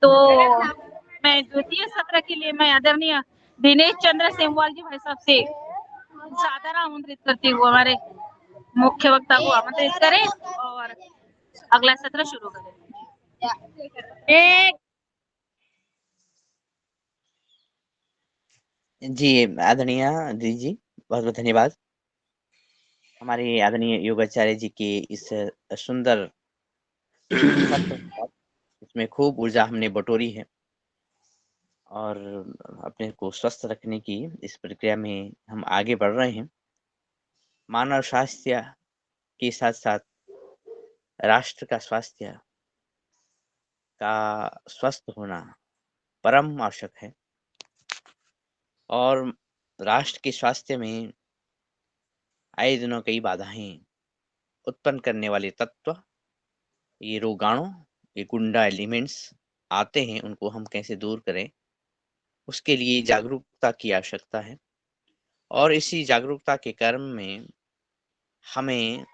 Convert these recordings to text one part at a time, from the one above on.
तो मैं द्वितीय सत्र के लिए मैं आदरणीय दिनेश चंद्र सेमवाल जी भाई साहब से सादर आमंत्रित करती हूँ हमारे मुख्य वक्ता को आमंत्रित करें और अगला सत्र शुरू करें। जी आदरणीय दीदी जी, बहुत बहुत धन्यवाद। हमारे आदरणीय योगाचार्य जी के इस सुंदर सत्र इसमें खूब ऊर्जा हमने बटोरी है और अपने को स्वस्थ रखने की इस प्रक्रिया में हम आगे बढ़ रहे हैं। मानव स्वास्थ्य के साथ साथ राष्ट्र का स्वास्थ्य का स्वस्थ होना परम आवश्यक है और राष्ट्र के स्वास्थ्य में आए दिनों कई बाधाएं उत्पन्न करने वाले तत्व, ये रोगाणु, ये गुंडा एलिमेंट्स आते हैं, उनको हम कैसे दूर करें, उसके लिए जागरूकता की आवश्यकता है। और इसी जागरूकता के क्रम में हमें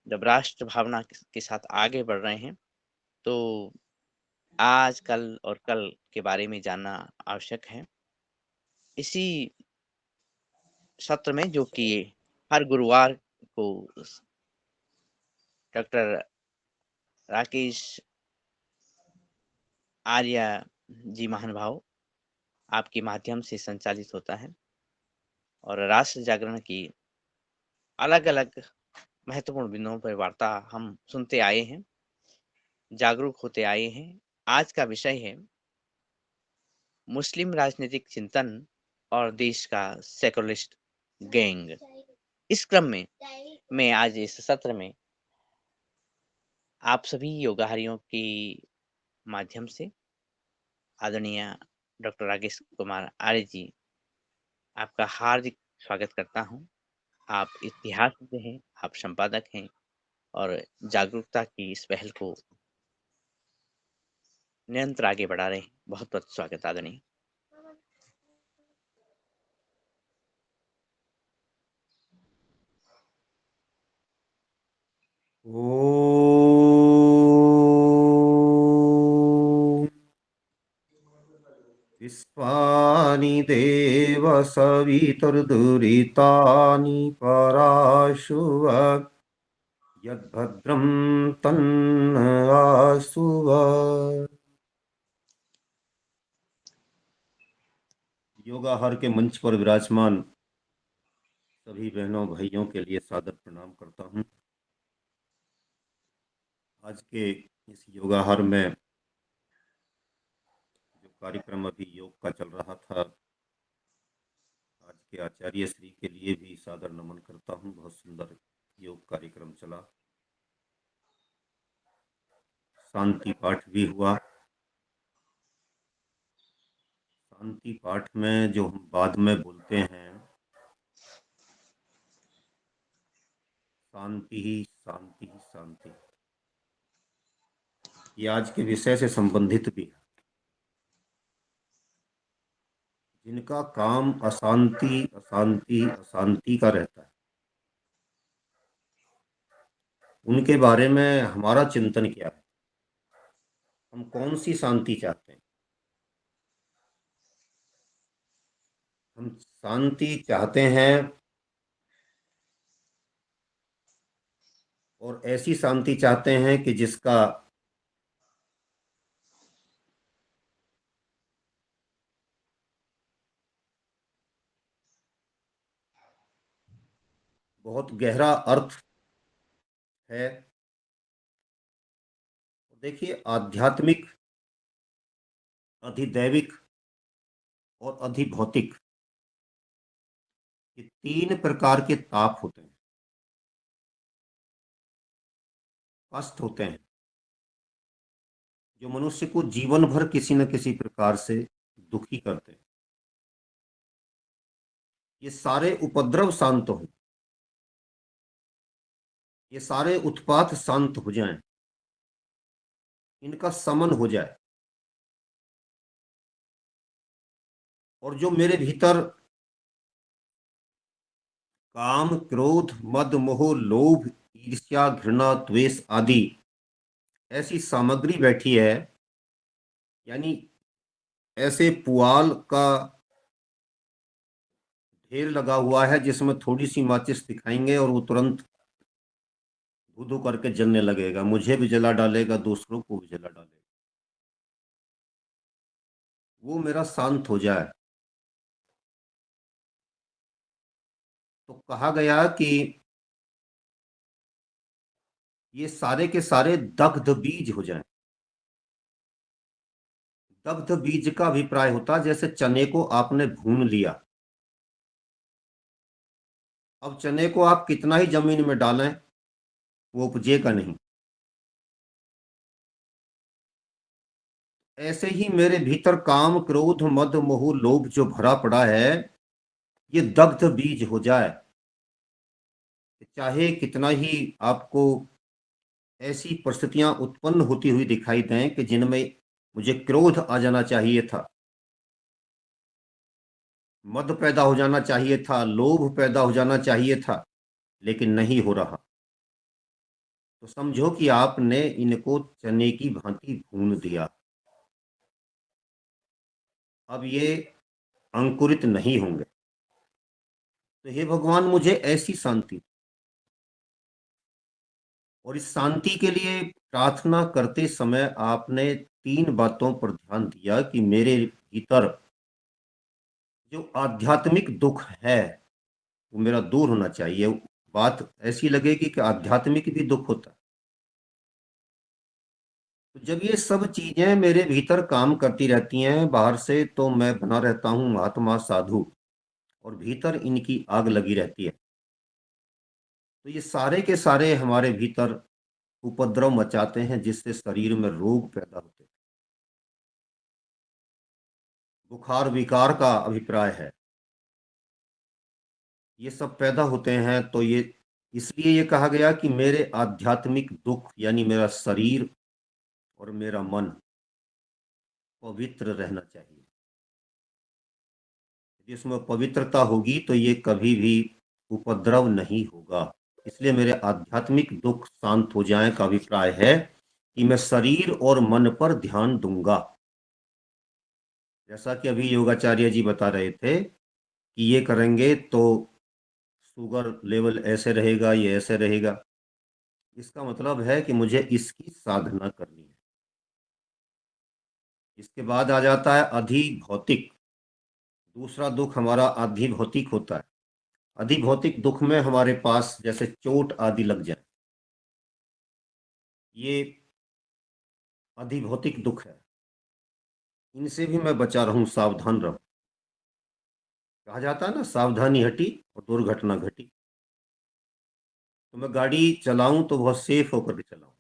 जब राष्ट्र भावना के साथ आगे बढ़ रहे हैं, तो आज, कल और कल के बारे में जानना आवश्यक है। इसी सत्र में जो कि हर गुरुवार को डॉक्टर राकेश आर्य जी महानुभाव आपके माध्यम से संचालित होता है और राष्ट्र जागरण की अलग-अलग महत्वपूर्ण बिंदुओं पर वार्ता हम सुनते आए हैं, जागरूक होते आए हैं। आज का विषय है मुस्लिम राजनीतिक चिंतन और देश का सेकुलरिस्ट गैंग। इस क्रम में मैं आज इस सत्र में आप सभी योगाहारियों के माध्यम से आदरणीय डॉक्टर राकेश कुमार आर्य जी, आपका हार्दिक स्वागत करता हूँ। आप इतिहासविद हैं, आप संपादक हैं और जागरूकता की इस पहल को निरंतर आगे बढ़ा रहे हैं। बहुत-बहुत स्वागत आदरणीय। ॐ विश्वानि देव सवितुर्दुरितानि पराशुव यद्भद्रं तन्न आशुव। योगाहार के मंच पर विराजमान सभी बहनों भाइयों के लिए सादर प्रणाम करता हूँ। आज के इस योगाहार में जो कार्यक्रम अभी योग का चल रहा था, आज के आचार्य श्री के लिए भी सादर नमन करता हूँ। बहुत सुंदर योग कार्यक्रम चला, शांति पाठ भी हुआ। शांति पाठ में जो हम बाद में बोलते हैं, शांति ही शांति ही शांति, ये आज के विषय से संबंधित भी है। जिनका काम अशांति अशांति अशांति का रहता है, उनके बारे में हमारा चिंतन क्या है? हम कौन सी शांति चाहते हैं? हम शांति चाहते हैं और ऐसी शांति चाहते हैं कि जिसका बहुत गहरा अर्थ है। देखिए, आध्यात्मिक, अधिदैविक और अधिभौतिक, ये तीन प्रकार के ताप होते हैं, कष्ट होते हैं, जो मनुष्य को जीवन भर किसी न किसी प्रकार से दुखी करते हैं। ये सारे उपद्रव शांत हो, ये सारे उत्पात शांत हो जाएं, इनका शमन हो जाए, और जो मेरे भीतर काम, क्रोध, मद, मोह, लोभ, ईर्ष्या, घृणा, द्वेष आदि ऐसी सामग्री बैठी है, यानी ऐसे पुआल का ढेर लगा हुआ है जिसमें थोड़ी सी माचिस दिखाएंगे और वो तुरंत धू धू करके जलने लगेगा, मुझे भी जला डालेगा, दूसरों को भी जला डालेगा। वो मेरा शांत हो जाए। तो कहा गया कि ये सारे के सारे दग्ध बीज हो जाएं। दग्ध बीज का अभिप्राय होता जैसे चने को आपने भून लिया, अब चने को आप कितना ही जमीन में डालें वो उपजेगा नहीं। ऐसे ही मेरे भीतर काम क्रोध मद मोह लोभ जो भरा पड़ा है, ये दग्ध बीज हो जाए। चाहे कितना ही आपको ऐसी परिस्थितियां उत्पन्न होती हुई दिखाई दें कि जिनमें मुझे क्रोध आ जाना चाहिए था, मद पैदा हो जाना चाहिए था, लोभ पैदा हो जाना चाहिए था, लेकिन नहीं हो रहा, तो समझो कि आपने इनको चने की भांति भून दिया। अब ये अंकुरित नहीं होंगे। तो हे भगवान, मुझे ऐसी शांति, और इस शांति के लिए प्रार्थना करते समय आपने 3 बातों पर ध्यान दिया कि मेरे भीतर जो आध्यात्मिक दुख है वो मेरा दूर होना चाहिए। बात ऐसी लगेगी कि आध्यात्मिक भी दुख होता है। तो जब ये सब चीजें मेरे भीतर काम करती रहती हैं बाहर से, तो मैं बना रहता हूँ महात्मा साधु, और भीतर इनकी आग लगी रहती है। तो ये सारे के सारे हमारे भीतर उपद्रव मचाते हैं, जिससे शरीर में रोग पैदा होते हैं। बुखार विकार का अभिप्राय है, ये सब पैदा होते हैं। तो ये इसलिए ये कहा गया कि मेरे आध्यात्मिक दुख यानी मेरा शरीर और मेरा मन पवित्र रहना चाहिए। यदि इसमें पवित्रता होगी तो ये कभी भी उपद्रव नहीं होगा। इसलिए मेरे आध्यात्मिक दुख शांत हो जाएं का अभिप्राय है कि मैं शरीर और मन पर ध्यान दूंगा। जैसा कि अभी योगाचार्य जी बता रहे थे कि ये करेंगे तो शुगर लेवल ऐसे रहेगा, ये ऐसे रहेगा। इसका मतलब है कि मुझे इसकी साधना करनी है। इसके बाद आ जाता है अधिभौतिक। दूसरा दुख हमारा अधिभौतिक होता है। अधिभौतिक दुख में हमारे पास जैसे चोट आदि लग जाए, ये अधिभौतिक दुख है। इनसे भी मैं बचा रहूं, सावधान रहूं। कहा जाता है ना, सावधानी हटी और दुर्घटना घटी। तो मैं गाड़ी चलाऊं तो बहुत सेफ होकर के चलाऊं।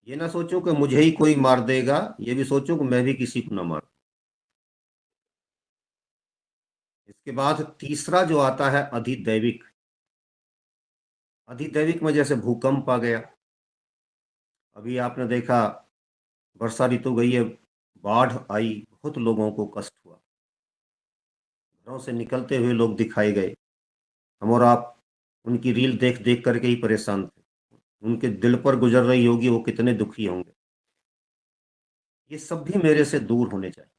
ये ना सोचूं कि मुझे ही कोई मार देगा, ये भी सोचूं कि मैं भी किसी को ना मार। इसके बाद तीसरा जो आता है अधिदैविक। अधिदैविक में जैसे भूकंप आ गया, अभी आपने देखा वर्षा ऋतु गई है, बाढ़ आई, बहुत लोगों को कष्ट हुआ, घरों से निकलते हुए लोग दिखाए गए। हम और आप उनकी रील देख देख करके ही परेशान थे। उनके दिल पर गुजर रही होगी, वो कितने दुखी होंगे। ये सब भी मेरे से दूर होने चाहिए।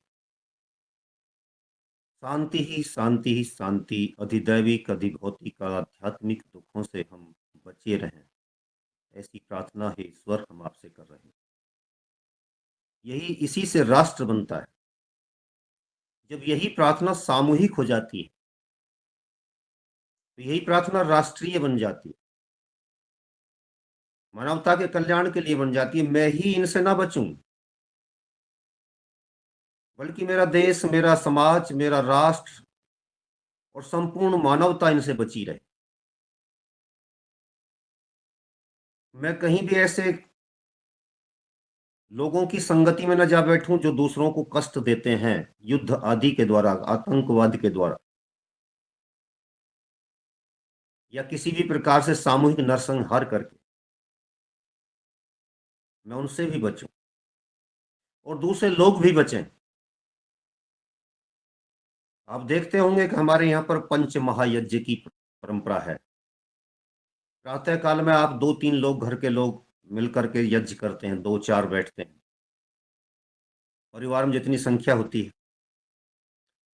शांति ही शांति ही शांति, अधिदैविक अधिभौतिक आध्यात्मिक दुखों से हम बचे रहें, ऐसी प्रार्थना है ईश्वर हम आपसे कर रहे हैं। यही इसी से राष्ट्र बनता है। जब यही प्रार्थना सामूहिक हो जाती है तो यही प्रार्थना राष्ट्रीय बन जाती है, मानवता के कल्याण के लिए बन जाती है। मैं ही इनसे ना बचूं, बल्कि मेरा देश, मेरा समाज, मेरा राष्ट्र और संपूर्ण मानवता इनसे बची रहे। मैं कहीं भी ऐसे लोगों की संगति में न जा बैठूं जो दूसरों को कष्ट देते हैं, युद्ध आदि के द्वारा, आतंकवाद के द्वारा, या किसी भी प्रकार से सामूहिक नरसंहार करके। मैं उनसे भी बचूं और दूसरे लोग भी बचें। आप देखते होंगे कि हमारे यहाँ पर पंच महायज्ञ की परंपरा है। प्रातः काल में आप 2-3 लोग, घर के लोग मिलकर के यज्ञ करते हैं, 2-4 बैठते हैं। परिवार में जितनी संख्या होती है,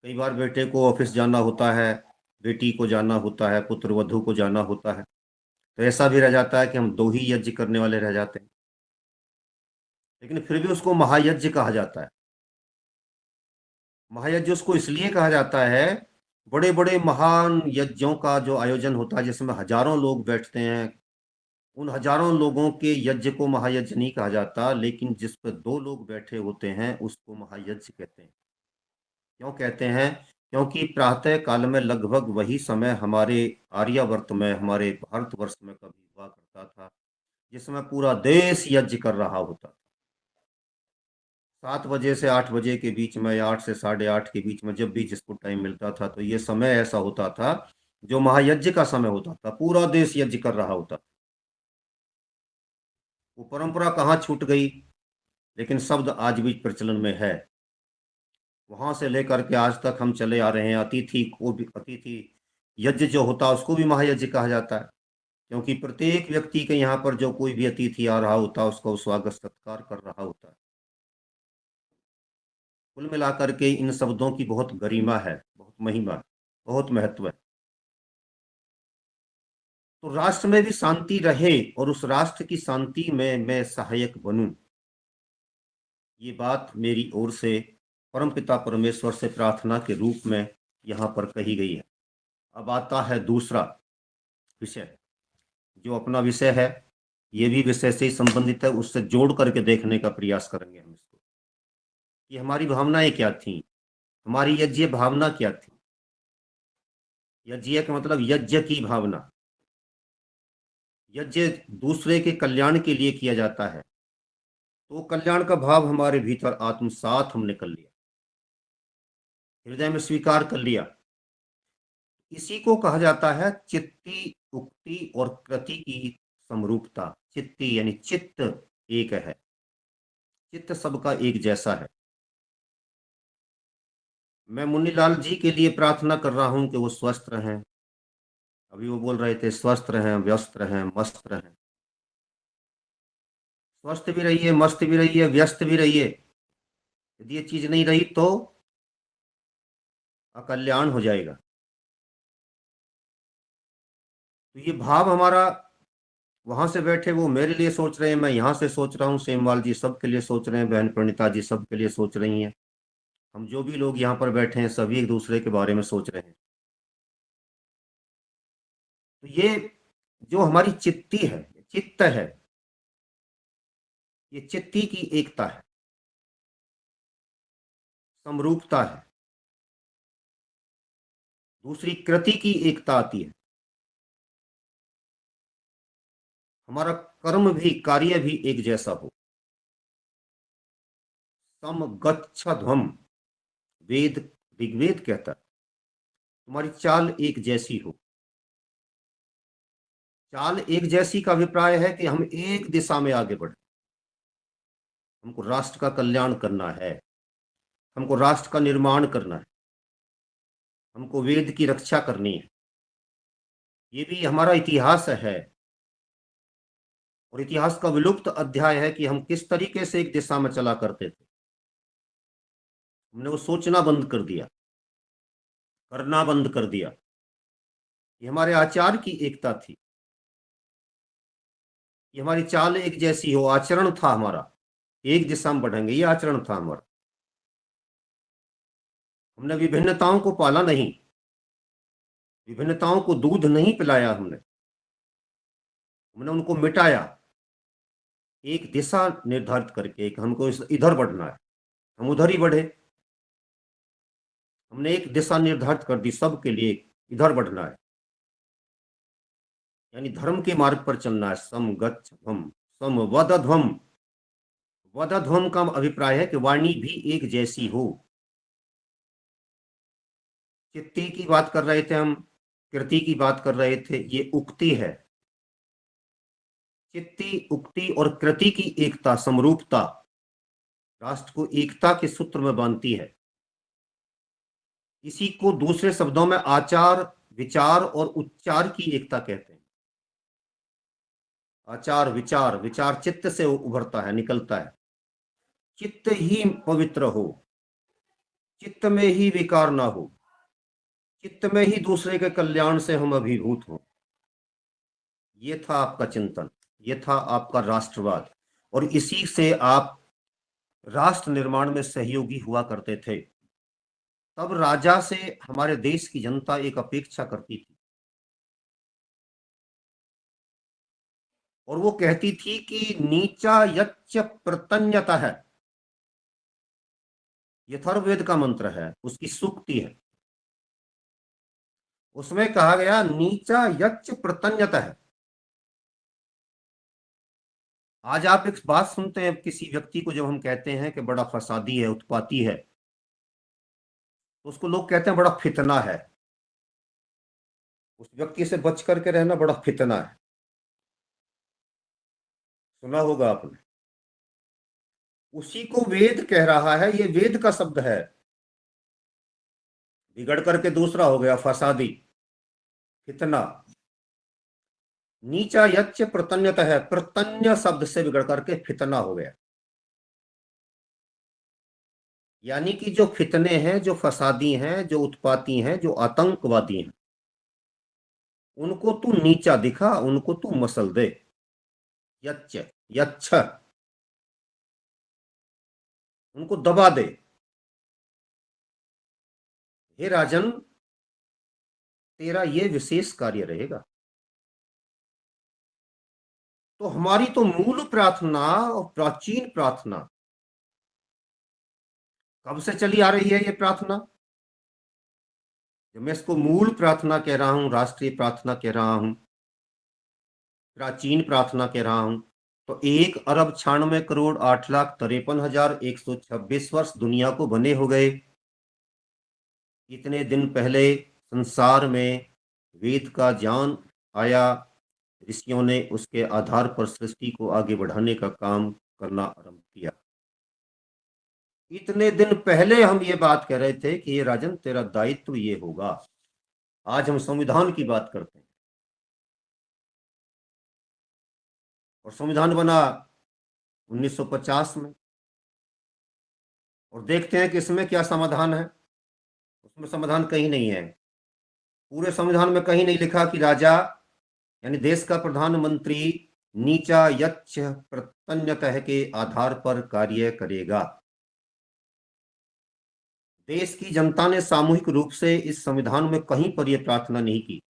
कई बार बेटे को ऑफिस जाना होता है, बेटी को जाना होता है, पुत्र वधू को जाना होता है, तो ऐसा भी रह जाता है कि हम 2 ही यज्ञ करने वाले रह जाते हैं, लेकिन फिर भी उसको महायज्ञ कहा जाता है। महायज्ञ उसको इसलिए कहा जाता है, बड़े बड़े महान यज्ञों का जो आयोजन होता है जिसमें हजारों लोग बैठते हैं, उन हजारों लोगों के यज्ञ को महायज्ञ नहीं कहा जाता, लेकिन जिस पर 2 लोग बैठे होते हैं उसको महायज्ञ कहते हैं। क्यों कहते हैं? क्योंकि प्रातः काल में लगभग वही समय हमारे आर्यावर्त में, हमारे भारतवर्ष में कभी हुआ करता था जिसमें पूरा देश यज्ञ कर रहा होता। 7 बजे से 8 बजे के बीच में या 8 से 8:30 के बीच में जब भी जिसको टाइम मिलता था, तो ये समय ऐसा होता था जो महायज्ञ का समय होता था, पूरा देश यज्ञ कर रहा होता। वो परंपरा कहाँ छूट गई, लेकिन शब्द आज भी प्रचलन में है। वहां से लेकर के आज तक हम चले आ रहे हैं। अतिथि यज्ञ जो होता है उसको भी महायज्ञ कहा जाता है, क्योंकि प्रत्येक व्यक्ति के यहाँ पर जो कोई भी अतिथि आ रहा होता है उसका स्वागत सत्कार कर रहा होता है। कुल मिलाकर के इन शब्दों की बहुत गरिमा है, बहुत महिमा है, बहुत महत्व है। तो राष्ट्र में भी शांति रहे और उस राष्ट्र की शांति में मैं सहायक बनूं, ये बात मेरी ओर से परमपिता परमेश्वर से प्रार्थना के रूप में यहाँ पर कही गई है। अब आता है दूसरा विषय, जो अपना विषय है, ये भी विषय से ही संबंधित है, उससे जोड़ करके देखने का प्रयास करेंगे हम इसको, कि हमारी भावनाएं क्या थी, हमारी यज्ञ भावना क्या थी। यज्ञ का मतलब यज्ञ की भावना। यज्ञ दूसरे के कल्याण के लिए किया जाता है, तो कल्याण का भाव हमारे भीतर आत्मसात हमने कर लिया, हृदय में स्वीकार कर लिया। इसी को कहा जाता है चित्ती, उक्ति और कृति की समरूपता। चित्ती यानी चित्त एक है, चित्त सबका एक जैसा है। मैं मुन्नीलाल जी के लिए प्रार्थना कर रहा हूं कि वो स्वस्थ रहें। अभी वो बोल रहे थे स्वस्थ रहें, व्यस्त रहें, मस्त रहें। स्वस्थ भी रहिए, मस्त भी रहिए, व्यस्त भी रहिए। यदि ये चीज नहीं रही तो अकल्याण हो जाएगा। तो ये भाव हमारा, वहां से बैठे वो मेरे लिए सोच रहे हैं, मैं यहाँ से सोच रहा हूँ, सेमवाल जी सबके लिए सोच रहे हैं, बहन प्रणीता जी सबके लिए सोच रही हैं। हम जो भी लोग यहाँ पर बैठे हैं सभी एक दूसरे के बारे में सोच रहे हैं। तो ये जो हमारी चित्ती है, चित्त है, ये चित्ती की एकता है, समरूपता है। दूसरी कृति की एकता आती है। हमारा कर्म भी, कार्य भी एक जैसा हो। सम गच्छध्वम, वेद, ऋग्वेद कहता है तुम्हारी चाल एक जैसी हो। चाल एक जैसी का अभिप्राय है कि हम एक दिशा में आगे बढ़े। हमको राष्ट्र का कल्याण करना है, हमको राष्ट्र का निर्माण करना है, हमको वेद की रक्षा करनी है। ये भी हमारा इतिहास है, और इतिहास का विलुप्त अध्याय है कि हम किस तरीके से एक दिशा में चला करते थे। हमने वो सोचना बंद कर दिया, करना बंद कर दिया। ये हमारे आचार की एकता थी, ये हमारी चाल एक जैसी हो, आचरण था हमारा, एक दिशा में बढ़ेंगे, ये आचरण था हमारा। हमने विभिन्नताओं को पाला नहीं, विभिन्नताओं को दूध नहीं पिलाया हमने उनको मिटाया। एक दिशा निर्धारित करके, एक हमको इधर बढ़ना है, हम उधर ही बढ़े। हमने एक दिशा निर्धारित कर दी सबके लिए, इधर बढ़ना है, यानी धर्म के मार्ग पर चलना है। सम गच्छध्वम, सम वदध्वम। वदध्वम का अभिप्राय है कि वाणी भी एक जैसी हो। चित्ती की बात कर रहे थे हम, कृति की बात कर रहे थे, ये उक्ति है। चित्ती, उक्ति और कृति की एकता, समरूपता राष्ट्र को एकता के सूत्र में बांधती है। इसी को दूसरे शब्दों में आचार, विचार और उच्चार की एकता कहते हैं। आचार, विचार, विचार चित्त से उभरता है, निकलता है। चित्त ही पवित्र हो, चित्त में ही विकार ना हो, चित्त में ही दूसरे के कल्याण से हम अभिभूत हों। ये था आपका चिंतन, ये था आपका राष्ट्रवाद, और इसी से आप राष्ट्र निर्माण में सहयोगी हुआ करते थे। तब राजा से हमारे देश की जनता एक अपेक्षा करती थी, और वो कहती थी कि नीचा यच्च प्रतन्यतः, ये अथर्ववेद का मंत्र है, उसकी सूक्ति है। उसमें कहा गया नीचा यच्च प्रतन्यतः। आज आप एक बात सुनते हैं किसी व्यक्ति को, जब हम कहते हैं कि बड़ा फसादी है, उत्पाती है, तो उसको लोग कहते हैं बड़ा फितना है। उस व्यक्ति से बच करके रहना बड़ा फितना है, सुना होगा आपने। उसी को वेद कह रहा है, ये वेद का शब्द है। बिगड़ करके दूसरा हो गया फसादी, फितना। नीचा यच्च प्रतन्यतः है, प्रतन्य शब्द से बिगड़ करके फितना हो गया। यानी कि जो फितने हैं, जो फसादी हैं, जो उत्पाती हैं, जो आतंकवादी हैं, उनको तू नीचा दिखा, उनको तू मसल दे। यच्च, यच्छ, उनको दबा दे। हे राजन, तेरा ये विशेष कार्य रहेगा। तो हमारी तो मूल प्रार्थना और प्राचीन प्रार्थना कब से चली आ रही है? ये प्रार्थना, जब मैं इसको मूल प्रार्थना कह रहा हूं, राष्ट्रीय प्रार्थना कह रहा हूं, प्राचीन प्रार्थना कह रहा हूं, तो 1,96,08,53,126 वर्ष दुनिया को बने हो गए। इतने दिन पहले संसार में वेद का ज्ञान आया, ऋषियों ने उसके आधार पर सृष्टि को आगे बढ़ाने का काम करना आरंभ किया। इतने दिन पहले हम ये बात कह रहे थे कि ये राजन, तेरा दायित्व ये होगा। आज हम संविधान की बात करते हैं, और संविधान बना 1950 में, और देखते हैं कि इसमें क्या समाधान है। उसमें समाधान कहीं नहीं है। पूरे संविधान में कहीं नहीं लिखा कि राजा यानी देश का प्रधानमंत्री नीचा यच्च प्रतन्यतः के आधार पर कार्य करेगा। देश की जनता ने सामूहिक रूप से इस संविधान में कहीं पर यह प्रार्थना नहीं की,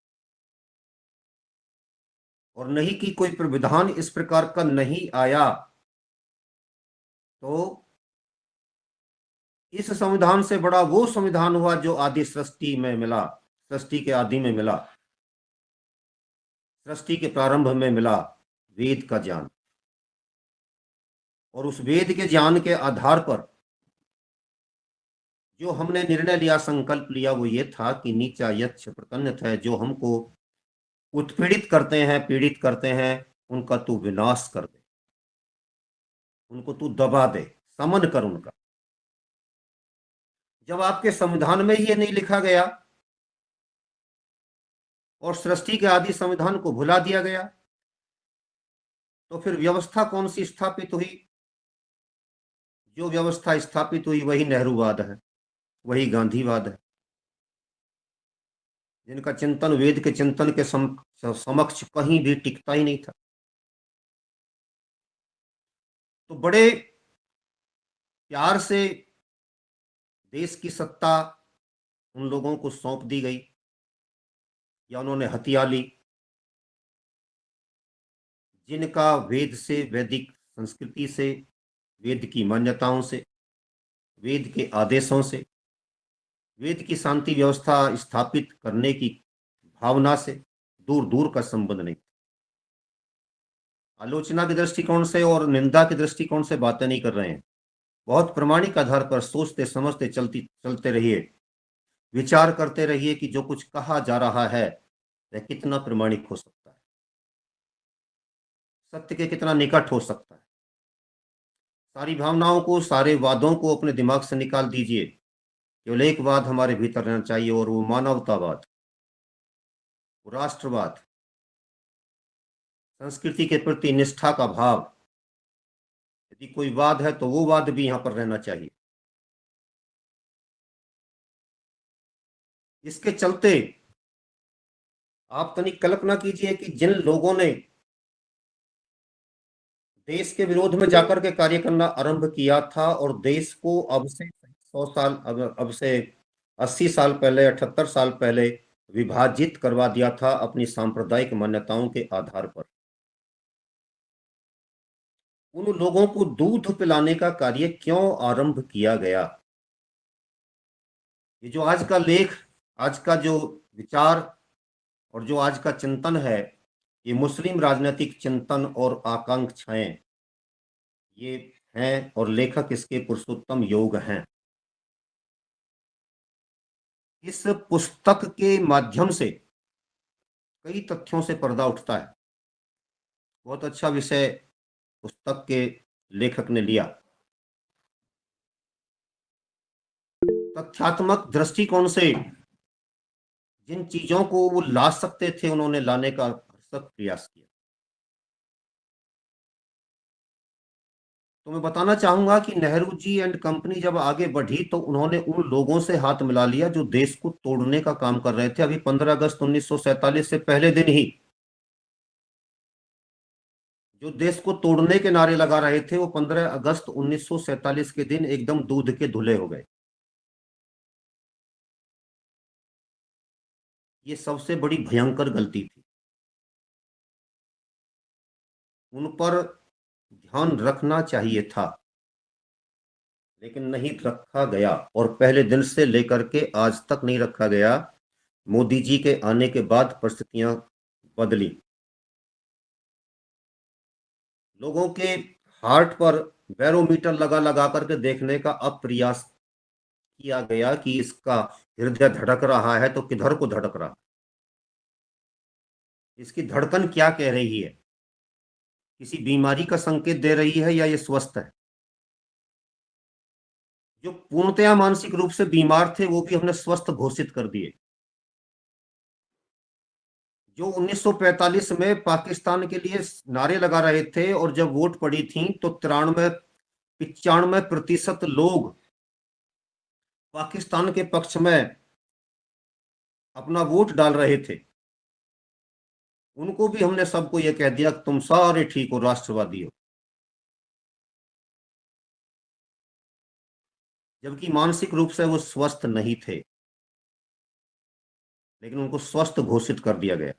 और नहीं कि कोई प्राविधान इस प्रकार का नहीं आया। तो इस संविधान से बड़ा वो संविधान हुआ जो आदि सृष्टि में मिला, सृष्टि के आदि में मिला, सृष्टि के प्रारंभ में मिला वेद का ज्ञान। और उस वेद के ज्ञान के आधार पर जो हमने निर्णय लिया, संकल्प लिया, वो ये था कि नीचा यच्छ प्रतन्यतः है, जो हमको उत्पीड़ित करते हैं, पीड़ित करते हैं, उनका तू विनाश कर दे, उनको तू दबा दे, समन कर उनका। जब आपके संविधान में ये नहीं लिखा गया और सृष्टि के आदि संविधान को भुला दिया गया, तो फिर व्यवस्था कौन सी स्थापित हुई? जो व्यवस्था स्थापित हुई वही नेहरूवाद है, वही गांधीवाद है, जिनका चिंतन वेद के चिंतन के समक्ष कहीं भी टिकता ही नहीं था। तो बड़े प्यार से देश की सत्ता उन लोगों को सौंप दी गई, या उन्होंने हथिया ली जिनका वेद से, वैदिक संस्कृति से, वेद की मान्यताओं से, वेद के आदेशों से, वेद की शांति व्यवस्था स्थापित करने की भावना से दूर दूर का संबंध नहीं। आलोचना के दृष्टिकोण से और निंदा के दृष्टिकोण से बातें नहीं कर रहे हैं। बहुत प्रामाणिक आधार पर सोचते समझते चलते रहिए, विचार करते रहिए कि जो कुछ कहा जा रहा है वह कितना प्रामाणिक हो सकता है, सत्य के कितना निकट हो सकता है। सारी भावनाओं को, सारे वादों को अपने दिमाग से निकाल दीजिए। केवल एक वाद हमारे भीतर रहना चाहिए, और वो मानवतावाद, वो राष्ट्रवाद, संस्कृति के प्रति निष्ठा का भाव। यदि कोई वाद है तो वो वाद भी यहां पर रहना चाहिए। इसके चलते आप तनिक कल्पना कीजिए कि जिन लोगों ने देश के विरोध में जाकर के कार्य करना आरंभ किया था और देश को अब से 100 साल, अब से 80 साल पहले, 78 साल पहले विभाजित करवा दिया था अपनी सांप्रदायिक मान्यताओं के आधार पर, उन लोगों को दूध पिलाने का कार्य क्यों आरंभ किया गया? ये जो आज का लेख, आज का जो विचार और जो आज का चिंतन है, ये मुस्लिम राजनीतिक चिंतन और आकांक्षाएं ये हैं, और लेखक इसके पुरुषोत्तम योग हैं। इस पुस्तक के माध्यम से कई तथ्यों से पर्दा उठता है। बहुत अच्छा विषय पुस्तक के लेखक ने लिया। तथ्यात्मक दृष्टिकोण से जिन चीजों को वो ला सकते थे, उन्होंने लाने का भरसक प्रयास किया। तो मैं बताना चाहूंगा कि नेहरू जी एंड कंपनी जब आगे बढ़ी तो उन्होंने उन लोगों से हाथ मिला लिया जो देश को तोड़ने का काम कर रहे थे। अभी 15 अगस्त 1947 से पहले दिन ही जो देश को तोड़ने के नारे लगा रहे थे, वो 15 अगस्त 1947 के दिन एकदम दूध के धुले हो गए। ये सबसे बड़ी भयंकर गलती थी। उन पर ध्यान रखना चाहिए था, लेकिन नहीं रखा गया, और पहले दिन से लेकर के आज तक नहीं रखा गया। मोदी जी के आने के बाद परिस्थितियां बदली। लोगों के हार्ट पर बैरोमीटर लगा लगा करके देखने का अब प्रयास किया गया कि इसका हृदय धड़क रहा है तो किधर को धड़क रहा है, इसकी धड़कन क्या कह रही है, किसी बीमारी का संकेत दे रही है या ये स्वस्थ है। जो पूर्णतया मानसिक रूप से बीमार थे वो भी हमने स्वस्थ घोषित कर दिए। जो 1945 में पाकिस्तान के लिए नारे लगा रहे थे और जब वोट पड़ी थी तो 93-95% लोग पाकिस्तान के पक्ष में अपना वोट डाल रहे थे, उनको भी हमने सबको यह कह दिया कि तुम सारे ठीक हो, राष्ट्रवादी हो। जबकि मानसिक रूप से वो स्वस्थ नहीं थे, लेकिन उनको स्वस्थ घोषित कर दिया गया।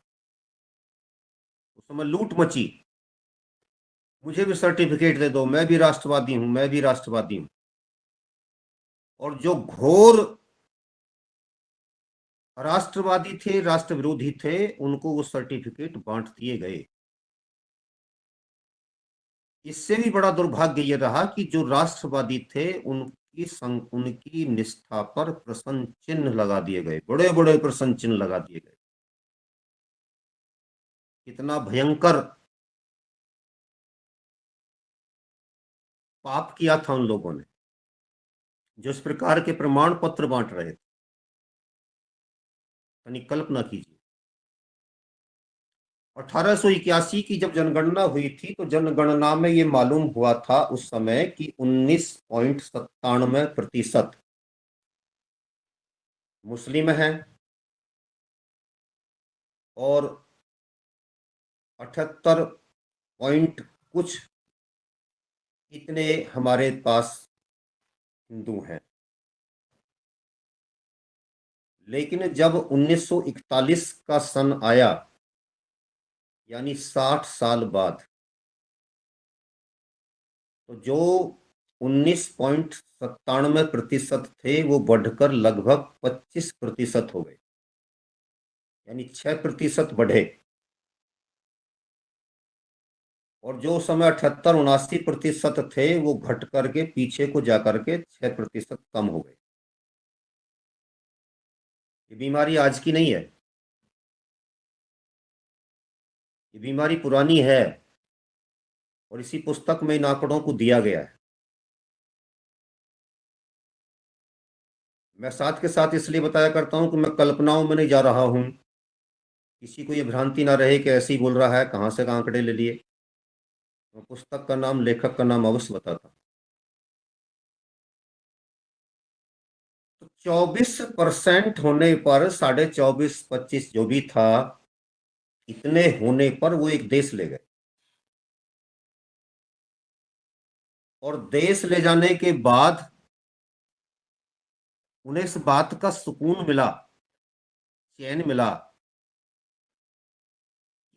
उस समय लूट मची, मुझे भी सर्टिफिकेट दे दो, मैं भी राष्ट्रवादी हूं, मैं भी राष्ट्रवादी हूं। और जो घोर राष्ट्रवादी थे, राष्ट्र विरोधी थे, उनको वो सर्टिफिकेट बांट दिए गए। इससे भी बड़ा दुर्भाग्य यह रहा कि जो राष्ट्रवादी थे उनकी निष्ठा पर प्रश्न चिन्ह लगा दिए गए, बड़े बड़े प्रश्न चिन्ह लगा दिए गए। कितना भयंकर पाप किया था उन लोगों ने जो इस प्रकार के प्रमाण पत्र बांट रहे थे। यानी कल्पना कीजिए, 1881 की जब जनगणना हुई थी तो जनगणना में ये मालूम हुआ था उस समय कि 19.97% मुस्लिम हैं और 78 पॉइंट कुछ इतने हमारे पास हिंदू हैं। लेकिन जब 1941 का सन आया, यानी 60 साल बाद, तो जो 19.97% थे वो बढ़कर लगभग 25% हो गए, यानी 6% बढ़े। और जो समय 78-79% थे वो घट करके पीछे को जाकर के 6% कम हो गए। ये बीमारी आज की नहीं है, ये बीमारी पुरानी है, और इसी पुस्तक में इन आंकड़ों को दिया गया है। मैं साथ के साथ इसलिए बताया करता हूं कि मैं कल्पनाओं में नहीं जा रहा हूं, किसी को ये भ्रांति ना रहे कि ऐसे ही बोल रहा है, कहां से आंकड़े ले लिए। मैं पुस्तक का नाम, लेखक का नाम अवश्य बताता हूँ। तो 24% होने पर, 24.25 जो भी था, इतने होने पर वो एक देश ले गए। और देश ले जाने के बाद उन्हें इस बात का सुकून मिला, चैन मिला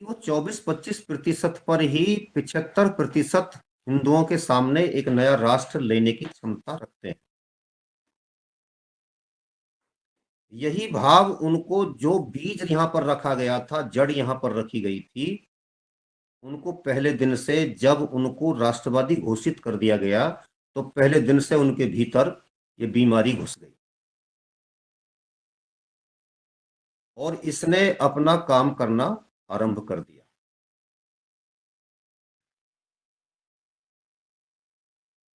कि वो 24-25% पर ही 75% हिंदुओं के सामने एक नया राष्ट्र लेने की क्षमता रखते हैं। यही भाव उनको, जो बीज यहां पर रखा गया था, जड़ यहां पर रखी गई थी, उनको पहले दिन से, जब उनको राष्ट्रवादी घोषित कर दिया गया, तो पहले दिन से उनके भीतर ये बीमारी घुस गई और इसने अपना काम करना आरंभ कर दिया।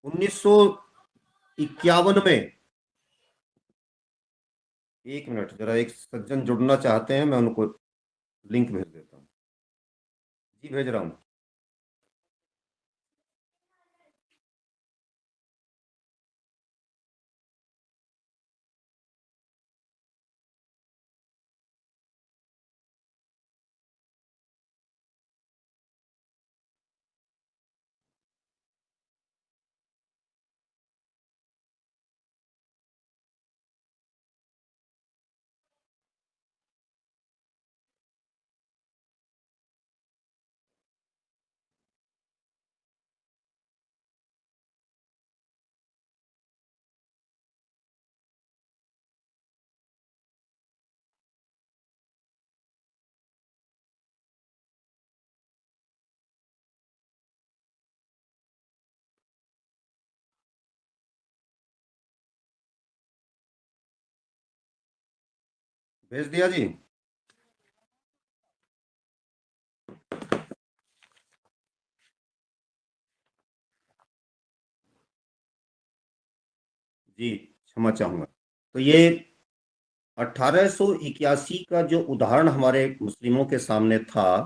1951 में, एक मिनट, जरा एक सज्जन जुड़ना चाहते हैं, मैं उनको लिंक भेज देता हूँ। जी भेज रहा हूँ। भेज दिया जी। जी क्षमा चाहूंगा। तो ये 1881 का जो उदाहरण हमारे मुस्लिमों के सामने था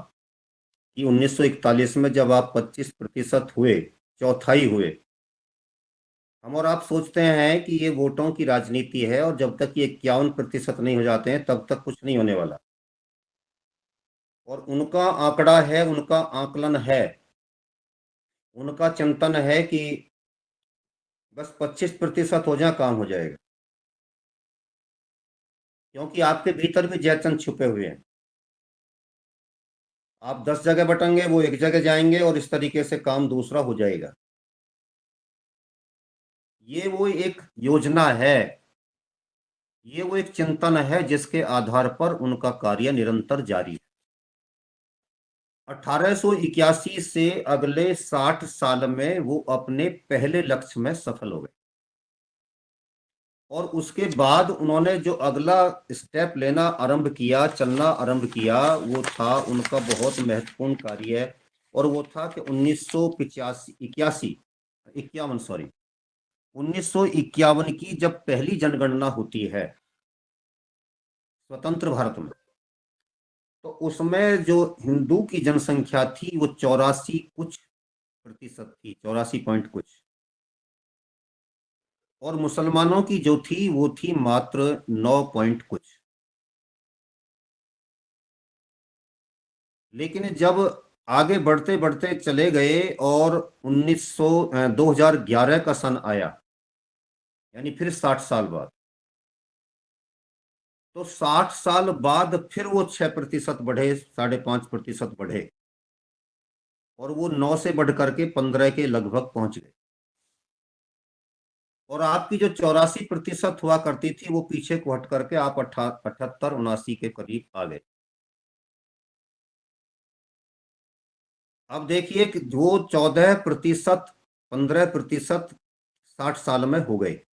कि 1941 में जब आप 25% हुए, चौथाई हुए, हम और आप सोचते हैं कि ये वोटों की राजनीति है और जब तक ये 51% नहीं हो जाते हैं तब तक कुछ नहीं होने वाला। और उनका आंकड़ा है, उनका आकलन है, उनका चिंतन है कि बस 25% हो जाए, काम हो जाएगा। क्योंकि आपके भीतर भी जयचंद छुपे हुए हैं। आप 10 जगह बटेंगे, वो एक जगह जाएंगे और इस तरीके से काम दूसरा हो जाएगा। ये वो एक योजना है, ये वो एक चिंतन है जिसके आधार पर उनका कार्य निरंतर जारी है। 1881 से अगले 60 साल में वो अपने पहले लक्ष्य में सफल हो गए। और उसके बाद उन्होंने जो अगला स्टेप लेना आरंभ किया, चलना आरंभ किया, वो था उनका बहुत महत्वपूर्ण कार्य। और वो था कि 1951 की जब पहली जनगणना होती है स्वतंत्र भारत में, तो उसमें जो हिंदू की जनसंख्या थी वो 84 कुछ प्रतिशत थी, 84 पॉइंट कुछ। और मुसलमानों की जो थी वो थी मात्र 9 पॉइंट कुछ। लेकिन जब आगे बढ़ते बढ़ते चले गए और 2011 का सन आया, यानी फिर 60 साल बाद, तो 60 साल बाद फिर वो 6% बढ़े, 5.5% बढ़े, और वो 9 से बढ़ करके 15 के लगभग पहुंच गए। और आपकी जो 84% हुआ करती थी वो पीछे को हट करके आप 78-79 के करीब आ गए। अब देखिए कि वो 14%, 15% 60 साल में हो गए।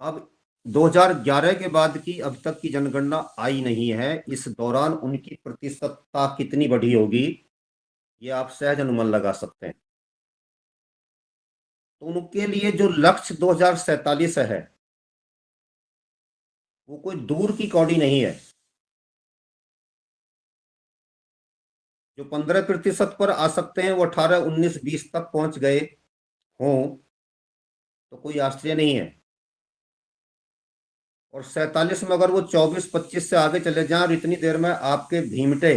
अब 2011 के बाद की अब तक की जनगणना आई नहीं है, इस दौरान उनकी प्रतिशतता कितनी बढ़ी होगी ये आप सहज अनुमान लगा सकते हैं। तो उनके लिए जो लक्ष्य 2047 है वो कोई दूर की कौड़ी नहीं है। जो 15% पर आ सकते हैं वो 18, 19, 20 तक पहुंच गए हों तो कोई आश्चर्य नहीं है। और 47 में अगर वो 24, 25 से आगे चले जाएं और इतनी देर में आपके भीमटे,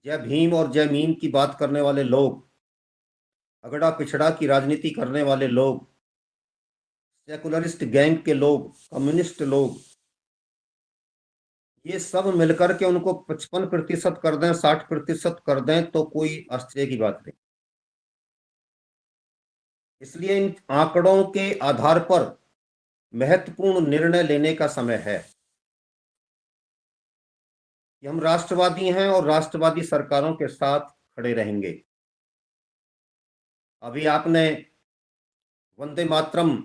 जय भीम और जय मीम की बात करने वाले लोग, अगड़ा पिछड़ा की राजनीति करने वाले लोग, सेकुलरिस्ट गैंग के लोग, कम्युनिस्ट लोग, ये सब मिलकर के उनको 55% कर दें, 60% कर दें तो कोई आश्चर्य की बात नहीं। इसलिए इन आंकड़ों के आधार पर महत्वपूर्ण निर्णय लेने का समय है कि हम राष्ट्रवादी हैं और राष्ट्रवादी सरकारों के साथ खड़े रहेंगे। अभी आपने वंदे मातरम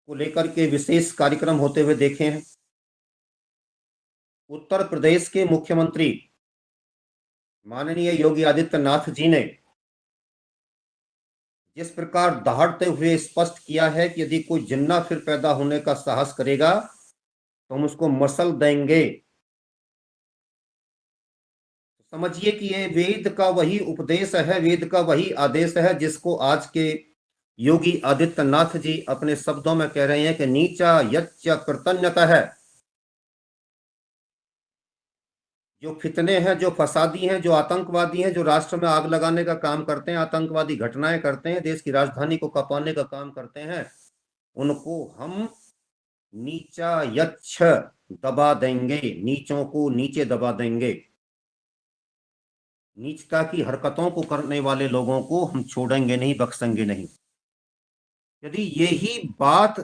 को लेकर के विशेष कार्यक्रम होते हुए देखे हैं। उत्तर प्रदेश के मुख्यमंत्री माननीय योगी आदित्यनाथ जी ने जिस प्रकार दहाड़ते हुए स्पष्ट किया है कि यदि कोई जिन्ना फिर पैदा होने का साहस करेगा तो हम उसको मसल देंगे। समझिए कि ये वेद का वही उपदेश है, वेद का वही आदेश है जिसको आज के योगी आदित्यनाथ जी अपने शब्दों में कह रहे हैं कि नीचा यच्च कृतन्यतः है। जो फितने हैं, जो फसादी हैं, जो आतंकवादी हैं, जो राष्ट्र में आग लगाने का काम करते हैं, आतंकवादी घटनाएं करते हैं, देश की राजधानी को कपाने का काम करते हैं, उनको हम नीचा यच्छ दबा देंगे, नीचों को नीचे दबा देंगे। नीचता की हरकतों को करने वाले लोगों को हम छोड़ेंगे नहीं, बख्शेंगे नहीं। यदि यही बात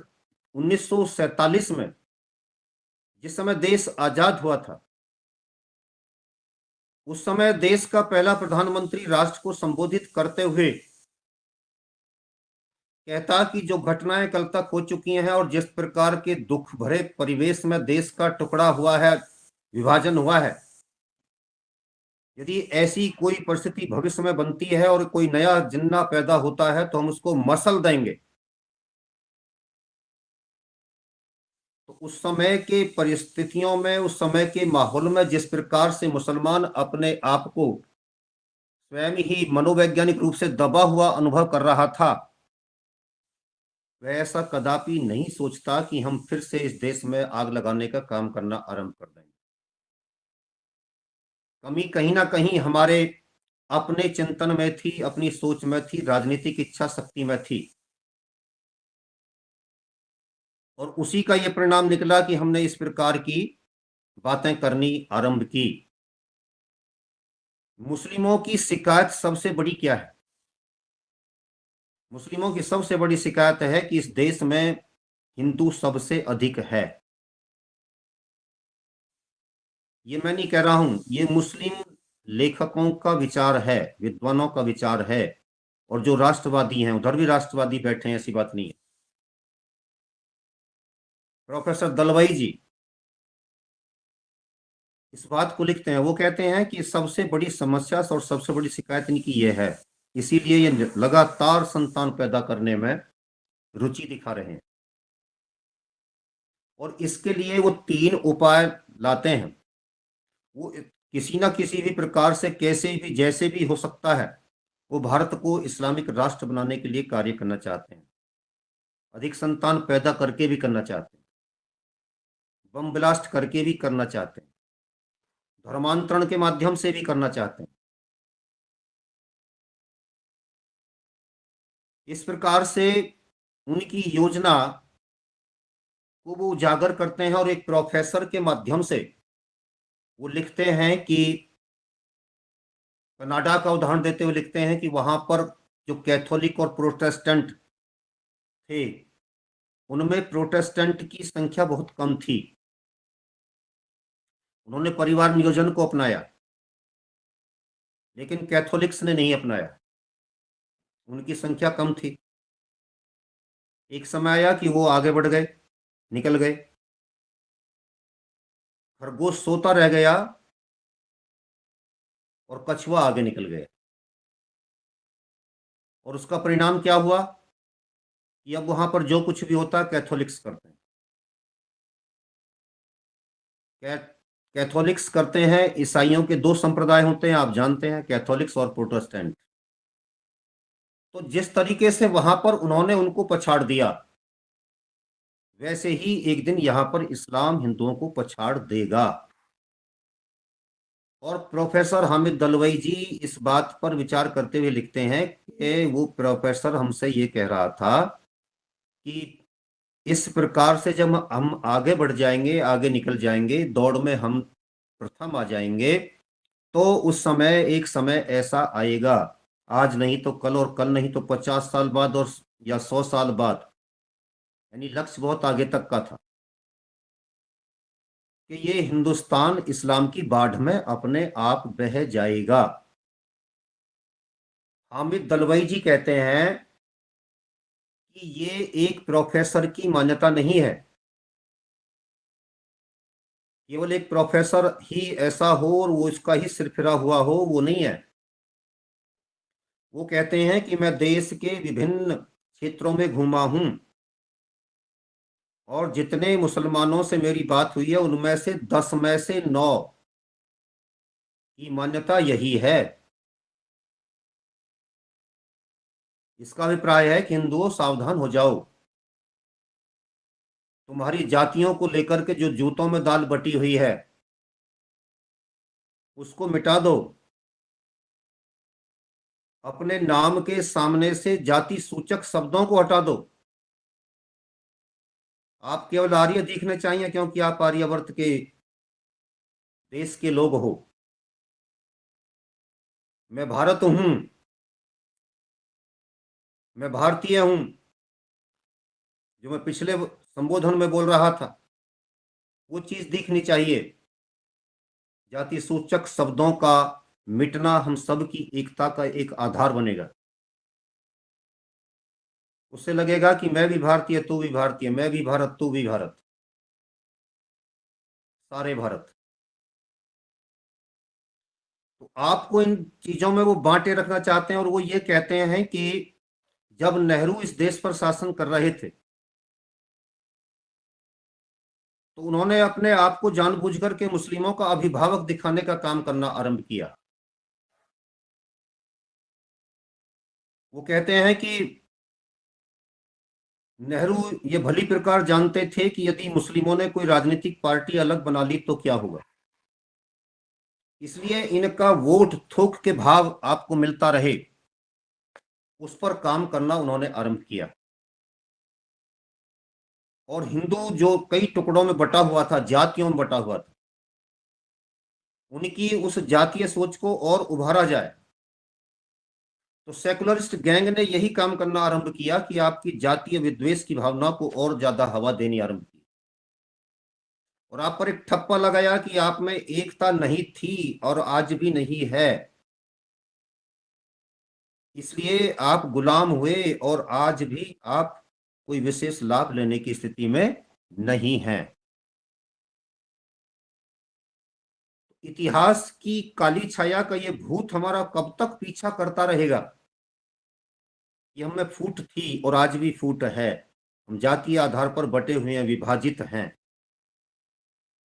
1947 में जिस समय देश आजाद हुआ था, उस समय देश का पहला प्रधानमंत्री राष्ट्र को संबोधित करते हुए कहता कि जो घटनाएं कल तक हो चुकी हैं और जिस प्रकार के दुख भरे परिवेश में देश का टुकड़ा हुआ है, विभाजन हुआ है, यदि ऐसी कोई परिस्थिति भविष्य में बनती है और कोई नया जिन्ना पैदा होता है तो हम उसको मसल देंगे। तो उस समय के परिस्थितियों में, उस समय के माहौल में जिस प्रकार से मुसलमान अपने आप को स्वयं ही मनोवैज्ञानिक रूप से दबा हुआ अनुभव कर रहा था, वह ऐसा कदापि नहीं सोचता कि हम फिर से इस देश में आग लगाने का काम करना आरंभ कर देंगे। कमी कहीं ना कहीं हमारे अपने चिंतन में थी, अपनी सोच में थी, राजनीतिक इच्छा शक्ति में थी, और उसी का यह परिणाम निकला कि हमने इस प्रकार की बातें करनी आरंभ की। मुस्लिमों की शिकायत सबसे बड़ी क्या है? मुस्लिमों की सबसे बड़ी शिकायत है कि इस देश में हिंदू सबसे अधिक है। ये मैं नहीं कह रहा हूं, ये मुस्लिम लेखकों का विचार है, विद्वानों का विचार है, और जो राष्ट्रवादी हैं उधर भी राष्ट्रवादी बैठे हैं, ऐसी बात नहीं है। प्रोफेसर दलवाई जी इस बात को लिखते हैं, वो कहते हैं कि सबसे बड़ी समस्या और सबसे बड़ी शिकायत इनकी ये है, इसीलिए ये लगातार संतान पैदा करने में रुचि दिखा रहे हैं, और इसके लिए वो 3 उपाय लाते हैं। वो किसी ना किसी भी प्रकार से, कैसे भी, जैसे भी हो सकता है, वो भारत को इस्लामिक राष्ट्र बनाने के लिए कार्य करना चाहते हैं, अधिक संतान पैदा करके भी करना चाहते हैं, बम ब्लास्ट करके भी करना चाहते हैं, धर्मांतरण के माध्यम से भी करना चाहते हैं। इस प्रकार से उनकी योजना को वो उजागर करते हैं, और एक प्रोफेसर के माध्यम से वो लिखते हैं कि कनाडा का उदाहरण देते हुए लिखते हैं कि वहां पर जो कैथोलिक और प्रोटेस्टेंट थे, उनमें प्रोटेस्टेंट की संख्या बहुत कम थी। उन्होंने परिवार नियोजन को अपनाया, लेकिन कैथोलिक्स ने नहीं अपनाया, उनकी संख्या कम थी। एक समय आया कि वो आगे बढ़ गए, निकल गए। खरगोश सोता रह गया और कछुआ आगे निकल गया, और उसका परिणाम क्या हुआ कि अब वहां पर जो कुछ भी होता है कैथोलिक्स करते हैं। कैथोलिक्स करते हैं, ईसाइयों के दो संप्रदाय होते हैं, आप जानते हैं, कैथोलिक्स और प्रोटेस्टेंट। तो जिस तरीके से वहां पर उन्होंने उनको पछाड़ दिया, वैसे ही एक दिन यहां पर इस्लाम हिंदुओं को पछाड़ देगा। और प्रोफेसर हामिद दलवाई जी इस बात पर विचार करते हुए लिखते हैं कि वो प्रोफेसर हमसे ये कह रहा था कि इस प्रकार से जब हम आगे बढ़ जाएंगे, आगे निकल जाएंगे, दौड़ में हम प्रथम आ जाएंगे, तो उस समय एक समय ऐसा आएगा, आज नहीं तो कल, और कल नहीं तो 50 साल बाद, और या 100 साल बाद, यानी लक्ष्य बहुत आगे तक का था कि ये हिंदुस्तान इस्लाम की बाढ़ में अपने आप बह जाएगा। हामिद दलवाई जी कहते हैं कि ये एक प्रोफेसर की मान्यता नहीं है, केवल एक प्रोफेसर ही ऐसा हो और वो इसका ही सिरफिरा हुआ हो, वो नहीं है। वो कहते हैं कि मैं देश के विभिन्न क्षेत्रों में घूमा हूं और जितने मुसलमानों से मेरी बात हुई है उनमें से 10 में से 9 की मान्यता यही है। इसका अभिप्राय है कि हिंदुओं सावधान हो जाओ, तुम्हारी जातियों को लेकर के जो जूतों में दाल बटी हुई है उसको मिटा दो, अपने नाम के सामने से जाति सूचक शब्दों को हटा दो। आप केवल आर्य दिखने चाहिए क्योंकि आप आर्यवर्त के देश के लोग हो। मैं भारत हूं, मैं भारतीय हूं, जो मैं पिछले संबोधन में बोल रहा था, वो चीज दिखनी चाहिए। जाति सूचक शब्दों का मिटना हम सब की एकता का एक आधार बनेगा। उससे लगेगा कि मैं भी भारतीय, तू भी भारतीय, मैं भी भारत, तू भी भारत, सारे भारत। तो आपको इन चीजों में वो बांटे रखना चाहते हैं, और वो ये कहते हैं कि जब नेहरू इस देश पर शासन कर रहे थे तो उन्होंने अपने आप को जानबूझकर के मुस्लिमों का अभिभावक दिखाने का काम करना आरंभ किया। वो कहते हैं कि नेहरू ये भली प्रकार जानते थे कि यदि मुस्लिमों ने कोई राजनीतिक पार्टी अलग बना ली तो क्या होगा, इसलिए इनका वोट थोक के भाव आपको मिलता रहे, उस पर काम करना उन्होंने आरंभ किया। और हिंदू जो कई टुकड़ों में बटा हुआ था, जातियों में बटा हुआ था, उनकी उस जातीय सोच को और उभारा जाए, तो सेकुलरिस्ट गैंग ने यही काम करना आरंभ किया कि आपकी जातीय विद्वेष की भावना को और ज्यादा हवा देनी आरंभ की, और आप पर एक ठप्पा लगाया कि आप में एकता नहीं थी और आज भी नहीं है, इसलिए आप गुलाम हुए और आज भी आप कोई विशेष लाभ लेने की स्थिति में नहीं हैं। इतिहास की काली छाया का ये भूत हमारा कब तक पीछा करता रहेगा? ये हमें फूट थी और आज भी फूट है, हम जातीय आधार पर बटे हुए हैं, विभाजित हैं।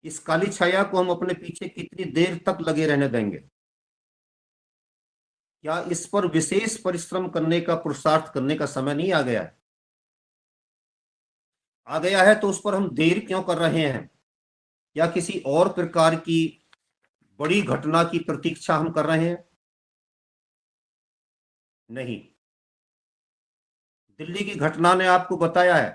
इस काली छाया को हम अपने पीछे कितनी देर तक लगे रहने देंगे? क्या इस पर विशेष परिश्रम करने का, पुरुषार्थ करने का समय नहीं आ गया है? आ गया है तो उस पर हम देर क्यों कर रहे हैं? या किसी और प्रकार की बड़ी घटना की प्रतीक्षा हम कर रहे हैं? नहीं। दिल्ली की घटना ने आपको बताया है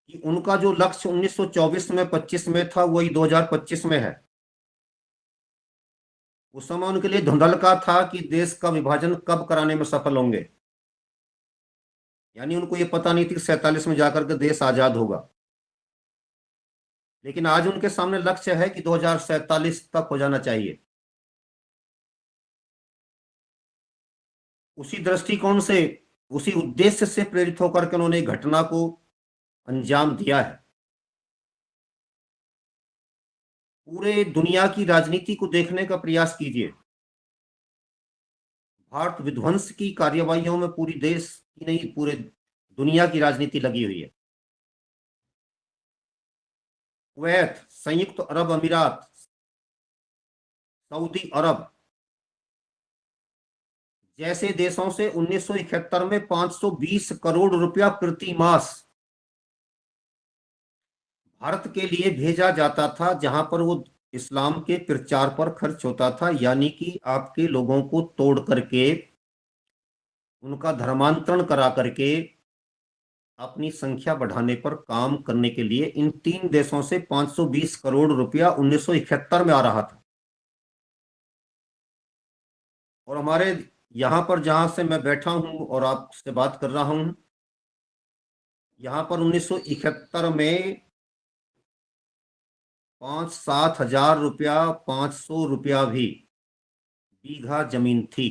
कि उनका जो लक्ष्य 1924 में 25 में था वही 2025 में है। उस समय उनके लिए धुंधलका था कि देश का विभाजन कब कराने में सफल होंगे, यानी उनको ये पता नहीं थी 47 में जाकर के देश आजाद होगा। लेकिन आज उनके सामने लक्ष्य है कि 2047 तक हो जाना चाहिए। उसी दृष्टिकोण से, उसी उद्देश्य से प्रेरित होकर के उन्होंने घटना को अंजाम दिया है। पूरे दुनिया की राजनीति को देखने का प्रयास कीजिए। भारत विध्वंस की कार्यवाहियों में पूरी देश की नहीं, पूरे दुनिया की राजनीति लगी हुई है। कुवैत, संयुक्त अरब अमीरात, सऊदी अरब जैसे देशों से 1971 में 520 करोड़ रुपया प्रति मास भारत के लिए भेजा जाता था, जहां पर वो इस्लाम के प्रचार पर खर्च होता था, यानी कि आपके लोगों को तोड़ करके, उनका धर्मांतरण करा करके अपनी संख्या बढ़ाने पर काम करने के लिए इन तीन देशों से 520 करोड़ रुपया 1971 में आ रहा था। और हमारे यहां पर जहां से मैं बैठा हूं और आपसे बात कर रहा हूं, यहां पर 1971 में 5-7 हजार रुपया, 500 रुपया भी बीघा जमीन थी,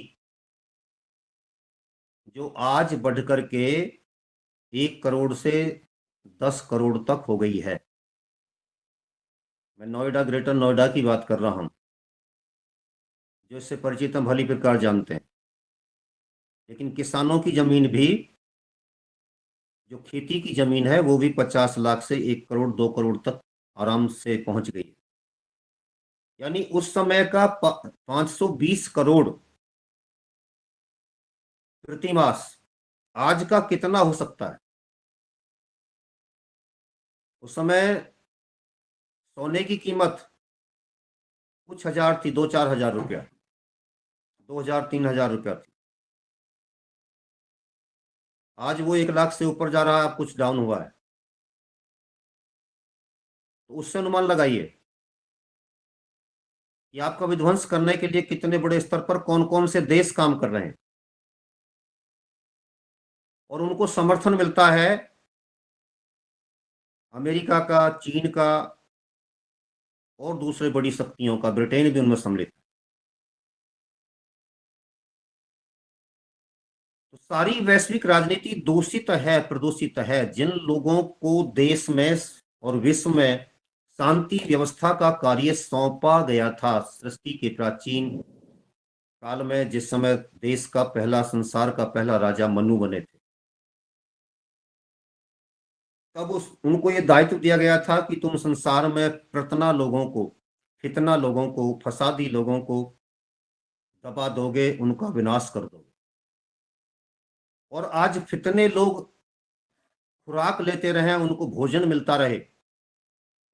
जो आज बढ़ करके 1 करोड़ से 10 करोड़ तक हो गई है। मैं नोएडा, ग्रेटर नोएडा की बात कर रहा हूं, जो इससे परिचित हम भली प्रकार जानते हैं। लेकिन किसानों की जमीन भी, जो खेती की जमीन है, वो भी 50 लाख से 1 करोड़ 2 करोड़ तक आराम से पहुंच गई है। यानी उस समय का 520 करोड़ प्रति मास आज का कितना हो सकता है? उस समय सोने की कीमत कुछ हजार थी, 2-4 हजार रुपया, 2,000-3,000 रुपया थी। आज वो 1 लाख से ऊपर जा रहा है, कुछ डाउन हुआ है। तो उससे अनुमान लगाइए कि आपका विध्वंस करने के लिए कितने बड़े स्तर पर कौन कौन से देश काम कर रहे हैं, और उनको समर्थन मिलता है अमेरिका का, चीन का और दूसरे बड़ी शक्तियों का। ब्रिटेन भी उनमें सम्मिलित है। तो सारी वैश्विक राजनीति दूषित है, प्रदूषित है। जिन लोगों को देश में और विश्व में शांति व्यवस्था का कार्य सौंपा गया था सृष्टि के प्राचीन काल में, जिस समय देश का पहला, संसार का पहला राजा मनु बने थे, तब उनको ये दायित्व दिया गया था कि तुम संसार में प्रतना लोगों को, फितना लोगों को, फसादी लोगों को दबा दोगे, उनका विनाश कर दोगे। और आज फितने लोग खुराक लेते रहे, उनको भोजन मिलता रहे,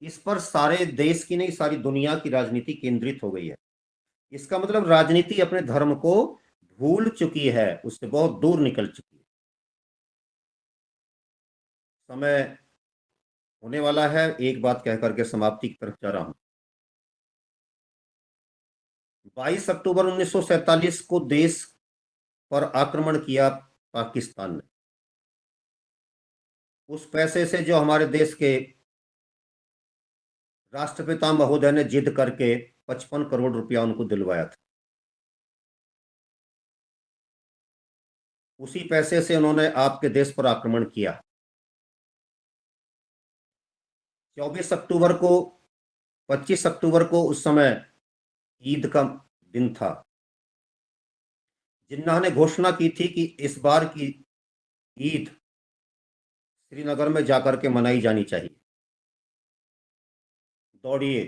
इस पर सारे देश की नहीं, सारी दुनिया की राजनीति केंद्रित हो गई है। इसका मतलब राजनीति अपने धर्म को भूल चुकी है, उससे बहुत दूर निकल चुकी है। समय होने वाला है, एक बात कह करके समाप्ति की तरफ जा रहा हूं। 22 अक्टूबर 1947 को देश पर आक्रमण किया पाकिस्तान ने। उस पैसे से जो हमारे देश के राष्ट्रपिता महोदय ने जिद करके 55 करोड़ रुपया उनको दिलवाया था, उसी पैसे से उन्होंने आपके देश पर आक्रमण किया। 24 अक्टूबर को, 25 अक्टूबर को उस समय ईद का दिन था। जिन्ना ने घोषणा की थी कि इस बार की ईद श्रीनगर में जाकर के मनाई जानी चाहिए। दौड़िए,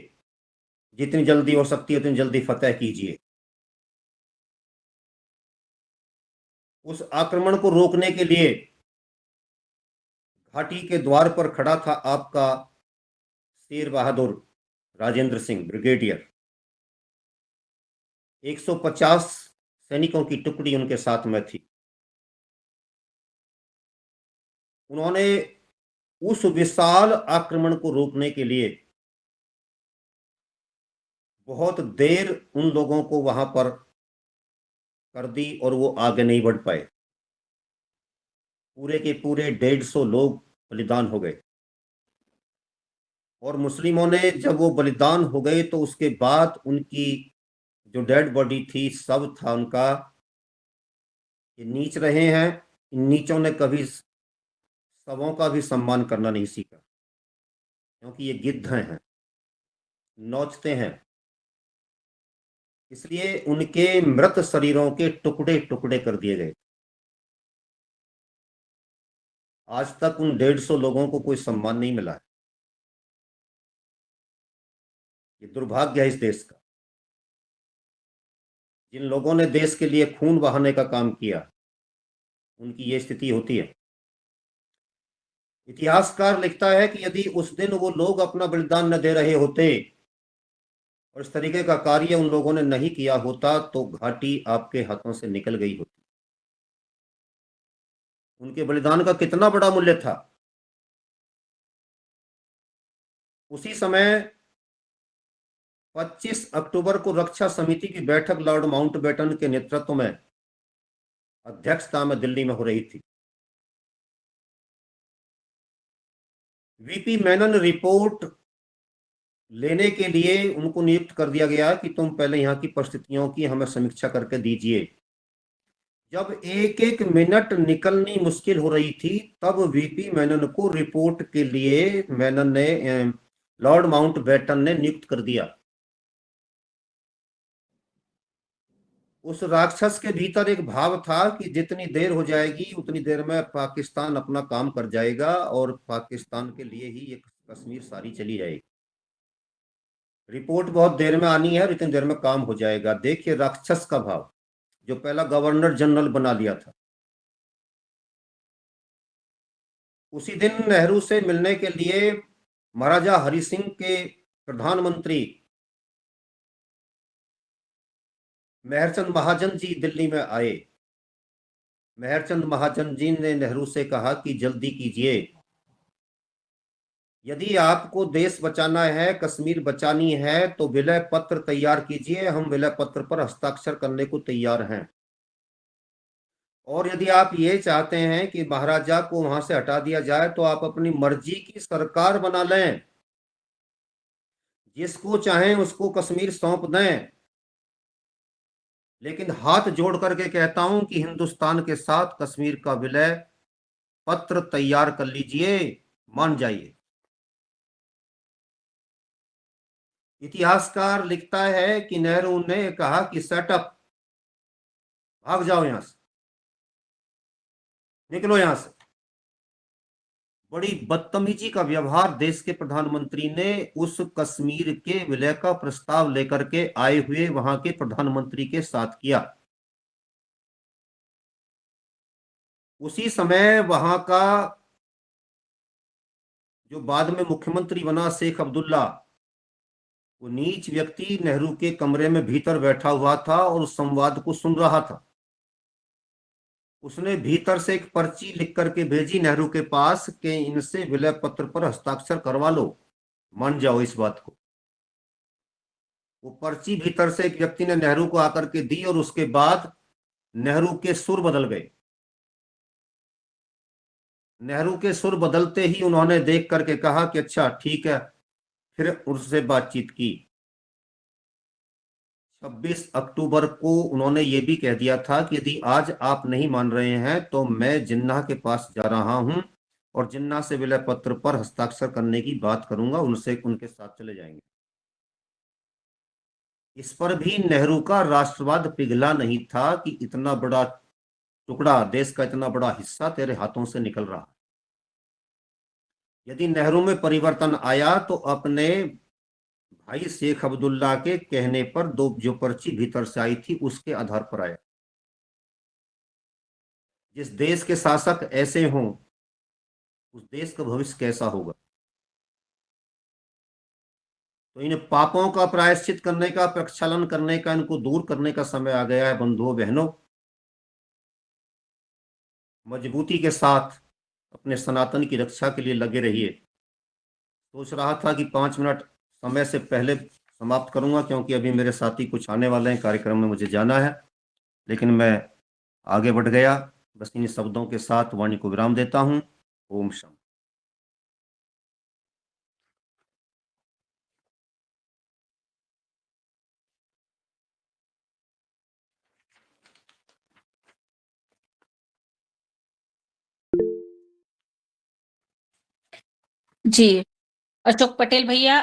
जितनी जल्दी हो सकती है उतनी जल्दी फतेह कीजिए। उस आक्रमण को रोकने के लिए घाटी के द्वार पर खड़ा था आपका शेर बहादुर राजेंद्र सिंह, ब्रिगेडियर। 150 सैनिकों की टुकड़ी उनके साथ में थी। उन्होंने उस विशाल आक्रमण को रोकने के लिए बहुत देर उन लोगों को वहां पर कर दी, और वो आगे नहीं बढ़ पाए। पूरे के पूरे 150 लोग बलिदान हो गए। और मुस्लिमों ने जब वो बलिदान हो गए, तो उसके बाद उनकी जो डेड बॉडी थी, सब था उनका, ये नीच रहे हैं। इन नीचों ने कभी सबों का भी सम्मान करना नहीं सीखा, क्योंकि ये गिद्ध हैं, नोचते हैं। इसलिए उनके मृत शरीरों के टुकड़े टुकड़े कर दिए गए। आज तक उन 150 लोगों को कोई सम्मान नहीं मिला है। ये दुर्भाग्य है इस देश का। जिन लोगों ने देश के लिए खून बहाने का काम किया, उनकी ये स्थिति होती है। इतिहासकार लिखता है कि यदि उस दिन वो लोग अपना बलिदान न दे रहे होते और इस तरीके का कार्य उन लोगों ने नहीं किया होता तो घाटी आपके हाथों से निकल गई होती। उनके बलिदान का कितना बड़ा मूल्य था। उसी समय 25 अक्टूबर को रक्षा समिति की बैठक लॉर्ड माउंटबेटन के नेतृत्व में, अध्यक्षता में दिल्ली में हो रही थी। वीपी मेनन रिपोर्ट लेने के लिए उनको नियुक्त कर दिया गया कि तुम पहले यहाँ की परिस्थितियों की हमें समीक्षा करके दीजिए। जब एक एक मिनट निकलनी मुश्किल हो रही थी, तब वीपी मेनन को रिपोर्ट के लिए लॉर्ड माउंटबेटन ने नियुक्त कर दिया। उस राक्षस के भीतर एक भाव था कि जितनी देर हो जाएगी उतनी देर में पाकिस्तान अपना काम कर जाएगा और पाकिस्तान के लिए ही ये कश्मीर सारी चली जाएगी। रिपोर्ट बहुत देर में आनी है और इतनी देर में काम हो जाएगा। देखिए राक्षस का भाव, जो पहला गवर्नर जनरल बना लिया था। उसी दिन नेहरू से मिलने के लिए महाराजा हरि सिंह के प्रधानमंत्री मेहरचंद महाजन जी दिल्ली में आए। मेहरचंद महाजन जी ने नेहरू से कहा कि जल्दी कीजिए, यदि आपको देश बचाना है, कश्मीर बचानी है तो विलय पत्र तैयार कीजिए, हम विलय पत्र पर हस्ताक्षर करने को तैयार हैं। और यदि आप ये चाहते हैं कि महाराजा को वहां से हटा दिया जाए तो आप अपनी मर्जी की सरकार बना लें, जिसको चाहें उसको कश्मीर सौंप दें, लेकिन हाथ जोड़ करके कहता हूं कि हिंदुस्तान के साथ कश्मीर का विलय पत्र तैयार कर लीजिए, मान जाइए। इतिहासकार लिखता है कि नेहरू ने कहा कि सेटअप, भाग जाओ यहां से, निकलो यहां से। बड़ी बदतमीजी का व्यवहार देश के प्रधानमंत्री ने उस कश्मीर के विलय का प्रस्ताव लेकर के आए हुए वहां के प्रधानमंत्री के साथ किया। उसी समय वहां का जो बाद में मुख्यमंत्री बना शेख अब्दुल्ला, वो नीच व्यक्ति नेहरू के कमरे में भीतर बैठा हुआ था और उस संवाद को सुन रहा था। उसने भीतर से एक पर्ची लिख करके भेजी नेहरू के पास कि इनसे विलय पत्र पर हस्ताक्षर करवा लो, मान जाओ इस बात को। वो पर्ची भीतर से एक व्यक्ति ने नेहरू को आकर के दी और उसके बाद नेहरू के सुर बदल गए। नेहरू के सुर बदलते ही उन्होंने देख करके कहा कि अच्छा ठीक है, फिर उससे बातचीत की। 26 अक्टूबर को उन्होंने ये भी कह दिया था कि यदि आज आप नहीं मान रहे हैं तो मैं जिन्ना के पास जा रहा हूं और जिन्ना से विलय पत्र पर हस्ताक्षर करने की बात करूंगा, उनसे उनके साथ चले जाएंगे। इस पर भी नेहरू का राष्ट्रवाद पिघला नहीं था कि इतना बड़ा टुकड़ा, देश का इतना बड़ा हिस्सा तेरे हाथों से निकल रहा। यदि नेहरू में परिवर्तन आया तो अपने भाई शेख अब्दुल्ला के कहने पर दो जो पर्ची भीतर से आई थी उसके आधार पर आया। जिस देश के शासक ऐसे हों, उस देश का भविष्य कैसा होगा। तो इन पापों का प्रायश्चित करने का, प्रक्षालन करने का, इनको दूर करने का समय आ गया है। बंधुओं बहनों, मजबूती के साथ अपने सनातन की रक्षा के लिए लगे रहिए। सोच रहा था कि 5 मिनट समय से पहले समाप्त करूंगा क्योंकि अभी मेरे साथी कुछ आने वाले हैं, कार्यक्रम में मुझे जाना है, लेकिन मैं आगे बढ़ गया। बस इन शब्दों के साथ वाणी को विराम देता हूं। ओम शांति। जी, अशोक पटेल भैया,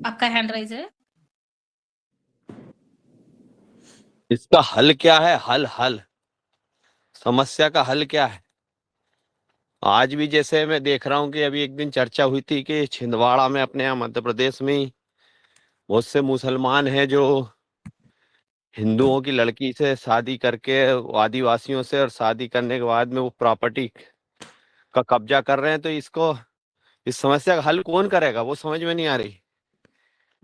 आपका हैंड राइज है। इसका हल क्या है? हल समस्या का हल क्या है? आज भी जैसे मैं देख रहा हूँ कि अभी एक दिन चर्चा हुई थी कि छिंदवाड़ा में, अपने यहाँ मध्य प्रदेश में ही बहुत से मुसलमान हैं जो हिंदुओं की लड़की से शादी करके आदिवासियों से, और शादी करने के बाद में वो प्रॉपर्टी का कब्जा कर रहे हैं। तो इस समस्या का हल कौन करेगा, वो समझ में नहीं आ रही।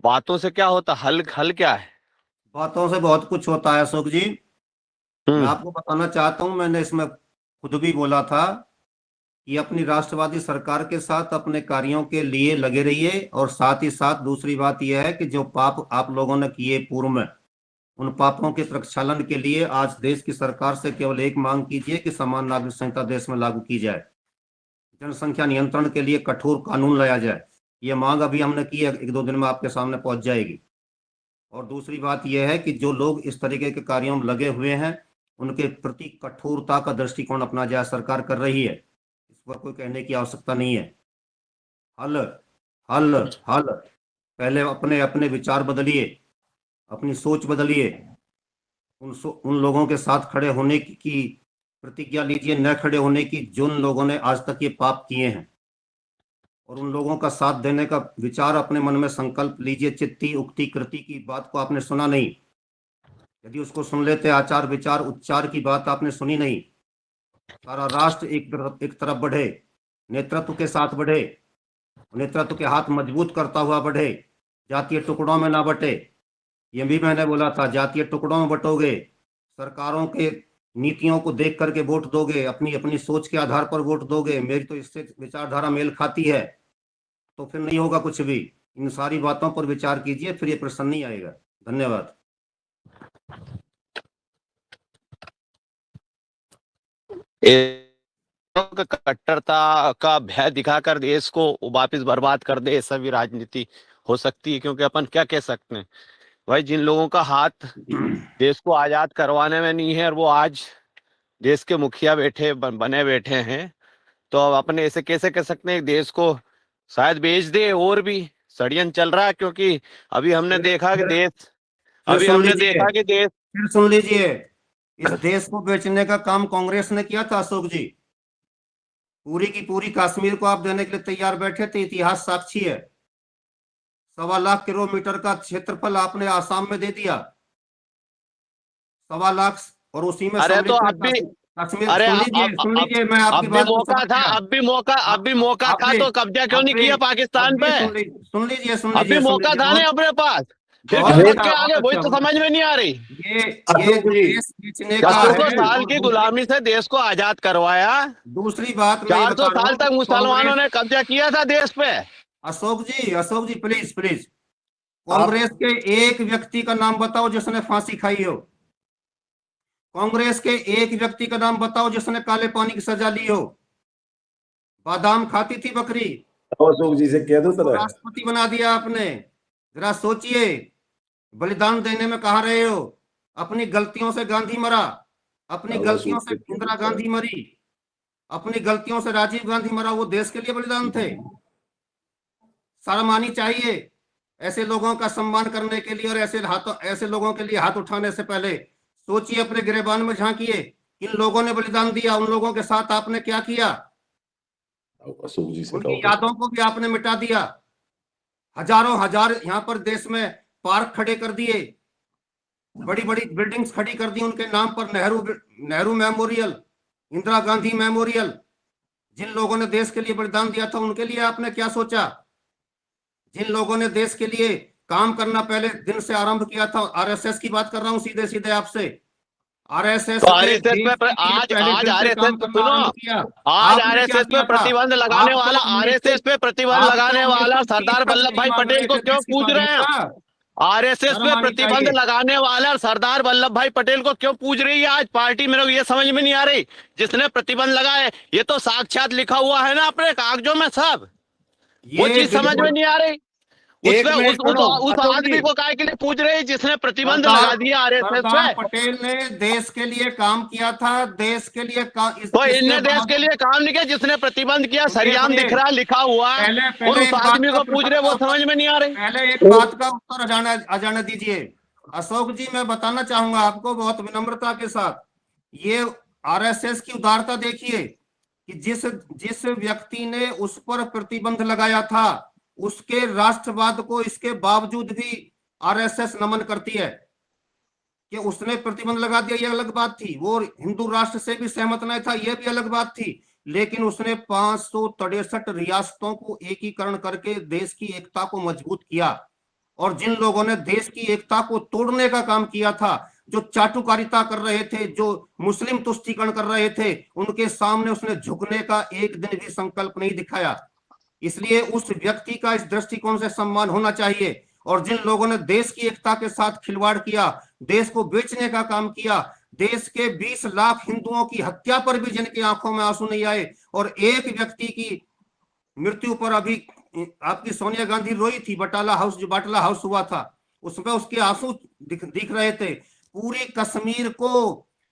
बातों से क्या होता, हल हल क्या है? बातों से बहुत कुछ होता है अशोक जी। मैं हम्म। आपको बताना चाहता हूं, मैंने इसमें खुद भी बोला था कि अपनी राष्ट्रवादी सरकार के साथ अपने कार्यों के लिए लगे रहिए, और साथ ही साथ दूसरी बात यह है कि जो पाप आप लोगों ने किए पूर्व में, उन पापों के प्रक्षालन के लिए आज देश की सरकार से केवल एक मांग कीजिए कि समान नागरिक संहिता देश में लागू की जाए, जनसंख्या नियंत्रण के लिए कठोर कानून लाया जाए। ये मांग अभी हमने की है, 1-2 दिन में आपके सामने पहुंच जाएगी। और दूसरी बात यह है कि जो लोग इस तरीके के कार्यों में लगे हुए हैं, उनके प्रति कठोरता का दृष्टिकोण अपना जाए, सरकार कर रही है, इस पर कोई कहने की आवश्यकता नहीं है। हल हल हल पहले अपने अपने विचार बदलिए, अपनी सोच बदलिए, उन लोगों के साथ खड़े होने की प्रतिज्ञा लीजिए, न खड़े होने की, जिन लोगों ने आज तक ये पाप किए हैं, और उन लोगों का साथ देने का विचार अपने मन में संकल्प लीजिए। चित्ती उक्ति कृति की बात को आपने सुना नहीं, यदि उसको सुन लेते, आचार विचार उच्चार की बात आपने सुनी नहीं। सारा राष्ट्र एक तरफ बढ़े, नेतृत्व के साथ बढ़े, नेतृत्व के हाथ मजबूत करता हुआ बढ़े, जातीय टुकड़ों में ना बटे। ये भी मैंने बोला था, जातीय टुकड़ों में बटोगे, सरकारों के नीतियों को देख करके वोट दोगे, अपनी अपनी सोच के आधार पर वोट दोगे, मेरी तो इससे विचारधारा मेल खाती है, तो फिर नहीं होगा कुछ भी। इन सारी बातों पर विचार कीजिए, फिर ये प्रश्न नहीं आएगा। धन्यवाद। कट्टरता का भय दिखाकर देश को वापस बर्बाद कर दे, ऐसा भी राजनीति हो सकती है। क्योंकि अपन क्या कह सकते हैं भाई, जिन लोगों का हाथ देश को आजाद करवाने में नहीं है और वो आज देश के मुखिया बने बैठे हैं, तो अब अपने ऐसे कैसे कह सकते हैं देश को शायद बेच दे। और भी षड्यंत्र चल रहा है, क्योंकि अभी हमने देखा कि देश फिर सुन लीजिए, इस देश को बेचने का काम कांग्रेस ने किया था अशोक जी। पूरी की पूरी कश्मीर को आप देने के लिए तैयार बैठे थे, इतिहास साक्षी है। 1.25 लाख किलोमीटर का क्षेत्रफल आपने आसाम में दे दिया, 1.25 लाख, और उसी में अरे तो कश्मीर। अरे सुन लीजिए, मैं आपकी बात को समझ गया। अब भी मौका था, तो कब्जा क्यों नहीं किया पाकिस्तान पे? सुन लीजिए अभी मौका था ना अपने पास, फिर बहुत क्यों अच्छा, भटके के आगे? वही तो समझ में नहीं आ रही। ये देश बेचने का 400 है। साल की गुलामी से देश को आजाद करवाया। दूसरी बात मैं ये 400 बता रहा साल हूं, तक मुसलमानों ने कब्जा किया था देश पे। अशोक जी प्लीज प्लीज, कांग्रेस के एक व्यक्ति का नाम बताओ जिसने फांसी खाई हो। कांग्रेस के एक व्यक्ति का नाम बताओ जिसने काले पानी की सजा ली हो। बादाम खाती थी बकरी, अशोक जी से कह दो उसको राष्ट्रपति बना दिया आपने। जरा सोचिए, बलिदान देने में कहा रहे हो। अपनी गलतियों से गांधी मरा, अपनी गलतियों से इंदिरा गांधी मरी, अपनी गलतियों से राजीव गांधी मरा। वो देश के लिए बलिदान थे। शर्म आनी चाहिए ऐसे लोगों का सम्मान करने के लिए, और ऐसे लोगों के लिए हाथ उठाने से पहले सोचिए, अपने गिरेबान में झांकिए। किन लोगों ने बलिदान दिया, उन लोगों के साथ आपने क्या किया? अशोक जी से उनकी यादों को भी आपने मिटा दिया। हजारों हजार यहाँ पर देश में पार्क खड़े कर दिए, बड़ी बड़ी बिल्डिंग्स खड़ी कर दी उनके नाम पर। Nehru memorial, Indira Gandhi memorial. जिन लोगों ने देश के लिए बलिदान दिया था, उनके लिए आपने क्या सोचा? जिन लोगों ने देश के लिए काम करना पहले दिन से आरंभ किया था, आरएसएस की बात कर रहा हूं सीधे सीधे आपसे। आरएसएस तो आज आरएसएस पे प्रतिबंध लगाने वाला सरदार वल्लभ भाई पटेल को क्यों पूज रहे हैं? आरएसएस पे प्रतिबंध लगाने वाला सरदार वल्लभ भाई पटेल को क्यों पूज रही है आज पार्टी? मेरे को ये समझ में नहीं आ रही। जिसने प्रतिबंध लगाए, ये तो साक्षात लिखा हुआ है ना अपने कागजों में सब। वो चीज समझ में नहीं आ रही। उस आदमी को काहे के लिए पूज रहे हैं जिसने प्रतिबंध लगा दिया आरएसएस पे? पटेल ने देश के लिए काम किया था, देश के लिए तो इनने देश के लिए काम नहीं किया, जिसने प्रतिबंध किया सरियाम दिख रहा, लिखा हुआ है, और उस आदमी को पूज रहे, वो समझ में नहीं आ रही। पहले एक बात का उत्तर आ जाने दीजिए अशोक जी। मैं बताना चाहूंगा आपको बहुत विनम्रता के साथ, ये आरएसएस की उदारता देखिए कि जिस व्यक्ति ने उस पर प्रतिबंध लगाया था, उसके राष्ट्रवाद को इसके बावजूद भी आरएसएस नमन करती है कि उसने प्रतिबंध लगा दिया, ये अलग बात थी। वो हिंदू राष्ट्र से भी सहमत नहीं था, ये भी अलग बात थी। लेकिन उसने 563 रियासतों को एकीकरण करके देश की एकता को मजबूत किया। और जिन लोगों ने देश की एकता को तोड़ने का काम किया था, जो चाटुकारिता कर रहे थे, जो मुस्लिम तुष्टीकरण कर रहे थे, उनके सामने उसने झुकने का एक दिन भी संकल्प नहीं दिखाया। इसलिए उस व्यक्ति का इस दृष्टिकोण से सम्मान होना चाहिए। और जिन लोगों ने देश की एकता के साथ खिलवाड़ किया, देश को बेचने का काम किया, देश के 20 लाख हिंदुओं की हत्या पर भी जिनकी आंखों में आंसू नहीं आए, और एक व्यक्ति की मृत्यु पर अभी आपकी सोनिया गांधी रोई थी, बटाला हाउस, जो बाटला हाउस हुआ था, उसमें उसके आंसू दिख रहे थे। पूरी कश्मीर को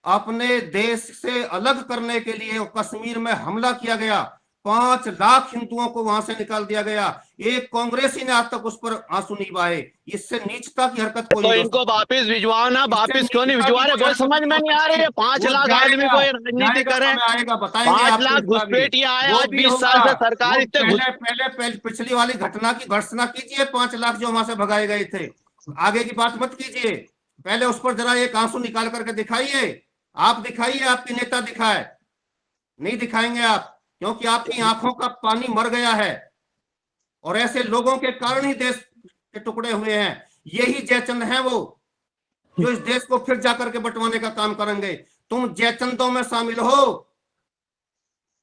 अपने देश से अलग करने के लिए कश्मीर में हमला किया गया, 5 लाख हिंदुओं को वहां से निकाल दिया गया। एक कांग्रेसी ने आज तक उस पर आंसू नहीं बहाए। इससे नीचता की हरकत कोई तो नहीं इनको वापिस भिजवाओ ना, वापिस क्यों नहीं भिजवा रहे? वो समझ में नहीं आ रही है। 5 लाख आदमी को राजनीति करे, आएगा, बताएंगे 5 लाख घुसपैठिए आए आज 20 साल से सरकार इतने पहले पिछली वाली घटना की भर्त्सना कीजिए, 5 लाख जो वहां से भगाए गए थे, आगे की बात मत कीजिए। पहले उस पर जरा एक आंसू निकाल करके दिखाइए। आप दिखाइए, आपके नेता दिखाए, नहीं दिखाएंगे आप, क्योंकि आपकी आंखों का पानी मर गया है। और ऐसे लोगों के कारण ही देश के टुकड़े हुए हैं। यही जयचंद हैं वो, जो इस देश को फिर जाकर के बंटवाने का काम करेंगे। तुम जयचंदों में शामिल हो,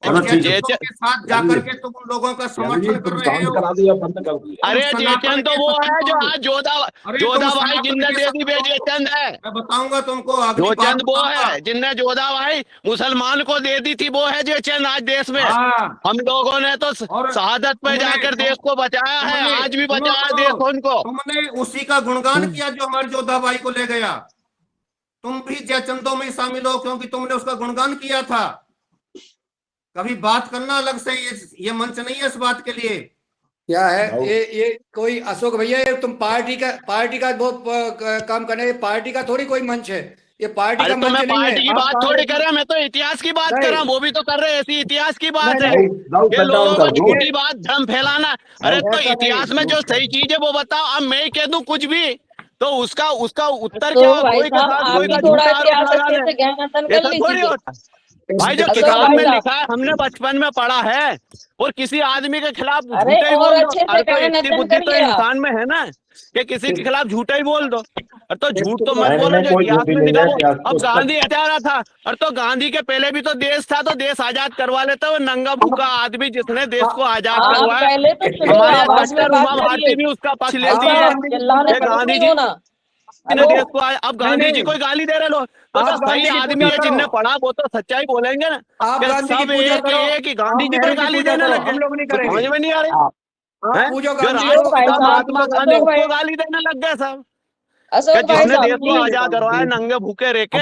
और जयचंदों के साथ जाकर के तुम उन लोगों का समर्थन कर रहे हो। करा दिया, बंद कर दिया। अरे जयचंद तो वो है जो आज जोधा भाई जिंदा दे दी, वे जयचंद है। मैं बताऊंगा तुमको, जोचंद वो है जिनने जोधा भाई मुसलमान को दे दी थी, वो है जयचंद आज देश में। हम लोगों ने तो शहादत पे जाकर देश को बचाया है, आज भी बचाया देश उनको। तुमने उसी का गुणगान किया जो हमारे जोधा भाई को ले गया। तुम भी जयचंदों में शामिल हो, क्योंकि तुमने उसका गुणगान किया था। कभी बात करना अलग से, ये मंच नहीं है इस बात के लिए। क्या है ये कोई अशोक भैया, ये तुम पार्टी का वो काम करने, पार्टी का थोड़ी कोई मंच है, ये पार्टी का मंच नहीं है। पार्टी की बात थोड़ी कर रहा, मैं तो इतिहास की बात कर रहा हूँ। वो भी तो कर रहे, ऐसी इतिहास की बात है। ये लोगों को झूठी बात, भ्रम फैलाना। अरे तो इतिहास में जो सही चीज है वो बताओ। अब मैं कह दूं कुछ भी तो उसका उत्तर क्या? कोई के साथ कोई का झूठा आरोप लगा दे। भाई जो किताब में लिखा है, हमने बचपन में पढ़ा है, और किसी आदमी के खिलाफ झूठे ही बोल दो। अरे तो इतनी बुद्धि तो इंसान में है ना कि किसी के खिलाफ झूठा ही बोल दो। और तो झूठ तो मत बोलो जो इतिहास में लिखा हो। अब गांधी हत्यारा था, और तो गांधी के पहले भी तो देश था, तो देश आजाद करवा लेता। वो नंगा भूखा आदमी जिसने देश को आजाद करवाया, हमारे डॉक्टर उमा भारती भी उसका पक्ष लेती है। गांधी जी देश को, अब गांधी जी कोई गाली दे रहे लोग, तो सही आदमी है जिनने पढ़ा वो तो सच्चाई बोलेंगे ना। सब एक ही गांधी जी को गाली देने लगे, हम लोग नहीं करेंगे। समझ में नहीं आ रही, महात्मा गांधी को गाली देने लग गए सब। जिसने देश को आजाद करवाया नंगे भूखे रेखे,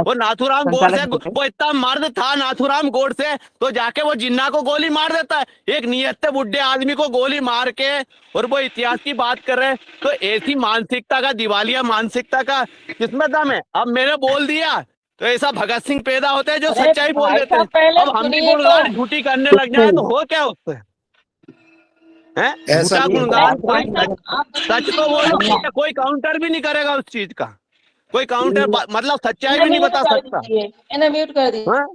वो नाथूराम गोडसे, वो इतना मर्द था नाथूराम गोडसे, तो जाके वो जिन्ना को गोली मार देता है। एक नियत बुढ़े आदमी को गोली मार के, और वो इतिहास की बात कर रहे हैं। तो ऐसी मानसिकता का, दिवालिया मानसिकता का किसमें दम है? अब मैंने बोल दिया तो ऐसा भगत सिंह पैदा होते हैं जो सच्चाई बोल देते हैं। अब हम भी गुणगान झूठी करने लग जाए तो हो क्या उससे? झूठा गुणगान, सच तो बोलो, कोई काउंटर भी नहीं करेगा उस चीज का। कोई काउंटर मतलब सच्चाई भी नहीं बता सकता। म्यूट कर दिया।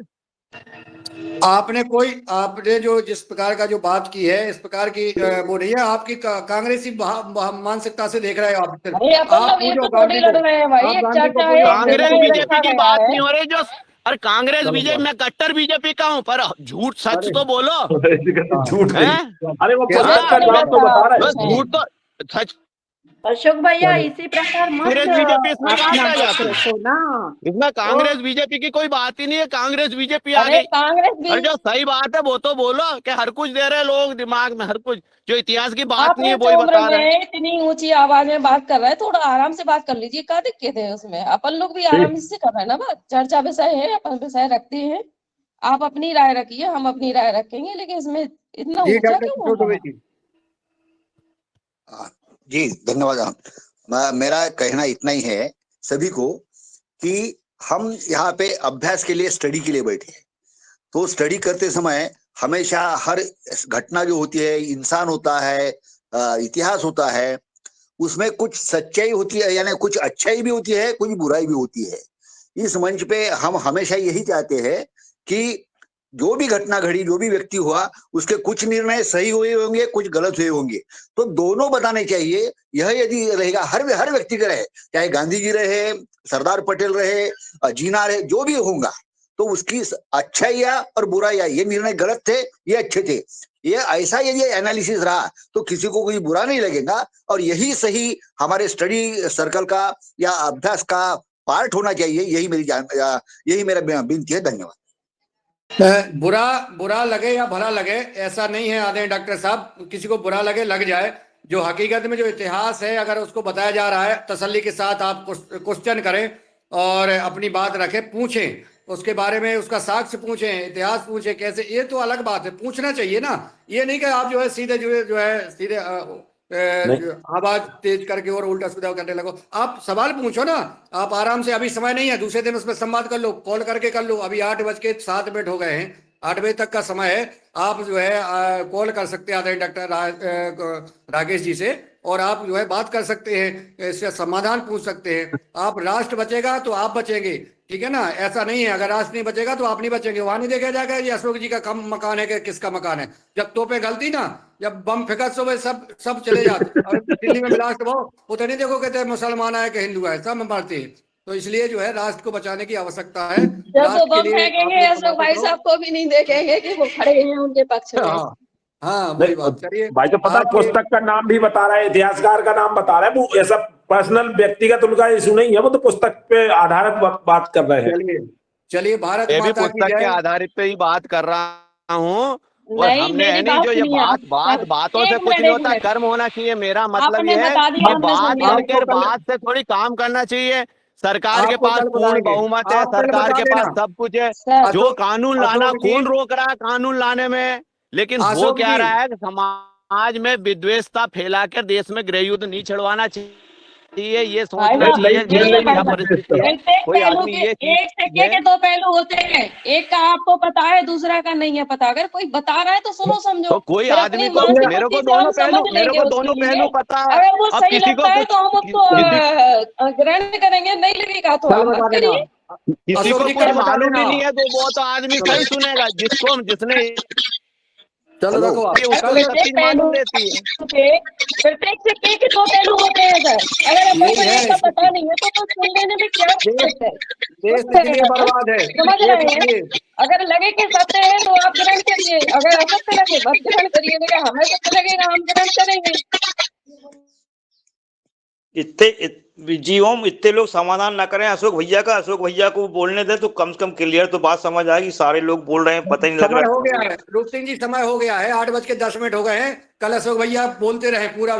आपने जो जिस प्रकार का जो बात की है, इस प्रकार की वो नहीं है। आपकी कांग्रेसी मानसिकता से देख रहे हो आप। कांग्रेस बीजेपी की बात नहीं हो रही जो, और कांग्रेस बीजेपी, मैं कट्टर बीजेपी का हूँ, पर झूठ सच तो बोलो। झूठ है, अरे वो तो बता रहा है, झूठ तो सच। अशोक भैया इसी प्रकार कांग्रेस बीजेपी इसमें कहा जाता है, इसमें कांग्रेस बीजेपी की कोई बात ही नहीं है। कांग्रेस बीजेपी आ गई, और जो सही बात है वो तो बोलो कि हर कुछ दे रहे लोग दिमाग में, हर कुछ जो इतिहास की बात नहीं है वही बता रहे हैं। इतनी ऊंची आवाज में बात कर रहे हैं, थोड़ा आराम से बात कर लीजिए। क्या दिक्कत है उसमें? अपन लोग भी आराम से कर रहे हैं ना बात, चर्चा विषय है, अपन विषय रखते हैं। आप अपनी राय रखिए, हम अपनी राय रखेंगे, लेकिन इसमें इतना ऊंचा क्यों? जी धन्यवाद। मेरा कहना इतना ही है सभी को कि हम यहाँ पे अभ्यास के लिए, स्टडी के लिए बैठे हैं। तो स्टडी करते समय हमेशा हर घटना जो होती है, इंसान होता है, इतिहास होता है, उसमें कुछ सच्चाई होती है, यानी कुछ अच्छाई भी होती है, कुछ बुराई भी होती है। इस मंच पे हम हमेशा यही चाहते हैं कि जो भी घटना घड़ी, जो भी व्यक्ति हुआ, उसके कुछ निर्णय सही हुए होंगे, कुछ गलत हुए होंगे, तो दोनों बताने चाहिए। यह यदि रहेगा, हर व्यक्ति का रहे, चाहे गांधी जी रहे, सरदार पटेल रहे, जीना रहे, जो भी होगा, तो उसकी अच्छाइयां और बुराइयां, ये निर्णय गलत थे, ये अच्छे थे, ये ऐसा यदि एनालिसिस रहा तो किसी को कोई बुरा नहीं लगेगा। और यही सही हमारे स्टडी सर्कल का या अभ्यास का पार्ट होना चाहिए। यही मेरा विनती है। धन्यवाद। बुरा बुरा लगे या भला लगे, ऐसा नहीं है आदरणीय डॉक्टर साहब, किसी को बुरा लगे लग जाए। जो हकीकत में जो इतिहास है, अगर उसको बताया जा रहा है, तसल्ली के साथ आप क्वेश्चन करें और अपनी बात रखें, पूछें उसके बारे में, उसका साक्ष्य पूछें, इतिहास पूछें कैसे, ये तो अलग बात है, पूछना चाहिए ना। ये नहीं कि आप जो है सीधे जो है सीधे आवाज तेज करके और उल्टा सीधा करने लगो। आप सवाल पूछो ना, आप आराम से, अभी समय नहीं है, दूसरे दिन उसमें संवाद कर लो, कॉल करके कर लो। अभी 8:07 हो गए हैं, 8 बजे तक का समय है। आप जो है कॉल कर सकते हैं आदरणीय डॉक्टर राकेश जी से, और आप जो है बात कर सकते हैं, इसका समाधान पूछ सकते हैं। आप राष्ट्र बचेगा तो आप बचेंगे, ठीक है ना। ऐसा नहीं है अगर राष्ट्र नहीं बचेगा तो आप नहीं बचेंगे। वहां नहीं देखा जाएगा ये अशोक जी का कम मकान है कि किसका मकान है। जब तोपे गलती ना, जब बम फेंका तो सब चले जाते। और दिल्ली में ब्लास्ट हो, वो तो नहीं देखो कहते मुसलमान है कि हिंदू है, सब मारते हैं। तो इसलिए जो है राष्ट्र को बचाने की आवश्यकता है। जब वो बम फेंकेंगे अशोक भाई साहब को भी नहीं देखेंगे कि वो खड़े हैं उनके पक्ष में। हाँ वही बात। चलिए भाई, तो पता पुस्तक का नाम भी बता रहा है, इतिहासकार का नाम बता रहा है, वो ऐसा पर्सनल व्यक्तिगत उनका इशू नहीं है, वो तो पुस्तक पे आधारित बात कर रहे हैं। चलिए भारत मैं भी माता की पुस्तक के जय। आधारित पे ही बात कर रहा हूँ। और नहीं, हमने मेरी है नहीं बात जो ये सुनिए आप। बातों से एक कुछ मिनट, नहीं एक होता, मिनट। कर्म होना चाहिए। मेरा मतलब आपने ये है बता दिया, कि हमने बात सुन लिया। करके बात से थोड़ी काम करना चाहिए। सरकार के आपको पास कल पूर्ण बताएंगे, बहुमत है, आप कल सरकार बता के पास देना। सब कुछ है। सर, जो कानून लाना, अशोक जी, कौन रोक रहा है कानून लाने में? लेकिन हो अशोक क्या जी, रहा है कि समाज में विद्वेषता फैलाकर देश में गृह युद्ध नहीं छिड़वाना चाहिए। ये भाई सोचना साहब, चाहिए नहीं, कि नहीं, क्या नहीं, परिस्थिति है। प्रत्येक कोई पहलू आदमी के ये एक चीज सिक्के के है, दो पहलू होते हैं। एक का आपको पता है, दूसरा का नहीं है पता। अगर कोई बता रहा है तो सुनो समझो, तो कोई फिर आदमी अपनी को, मानसिक मेरे बुद्धि को से हम दोनों समझ पहलू लेंगे उसके लिए। पता है। अगर वो अब सही किसी को लगता है कुछ तो हम उसको ग्रहण करेंगे, नहीं लगेगा तो कल आप बता मत देना। करिए। किसी अशोक को जी कुछ कल बता मालूम देना। ही नहीं है तो वो तो आदमी चलो सही सुनेगा जिसने चलो रखो आप उसको कल। सब प्रत्येक चीज पहलू मालूम रहती है। के प्रत्येक सिक्के के दो पहलू होते हैं सर। अगर अपने को यही एक है का स्थिति। पता नहीं है तो सुन लेने में क्या देश दिक्कत है? देश कुछ इसलिए बर्बाद है, समझ देश रहे हैं। इसलिए। अगर लगे कि सत्य है तो आप ग्रहण करिए, अगर असत्य लगे मत ग्रहण करिए। लेकिन हमें सत्य लगेगा, हम ग्रहण करेंगे। जीवोम इतने लोग समाधान ना करें अशोक भैया को बोलने दे तो कम से कम क्लियर तो बात समझ आएगी। सारे लोग बोल रहे हैं, पता ही नहीं लग समय रहा हो है। गया है रूप सिंह जी, समय हो गया है, 8:10 हो गए हैं। कल अशोक भैया बोलते रहे पूरा।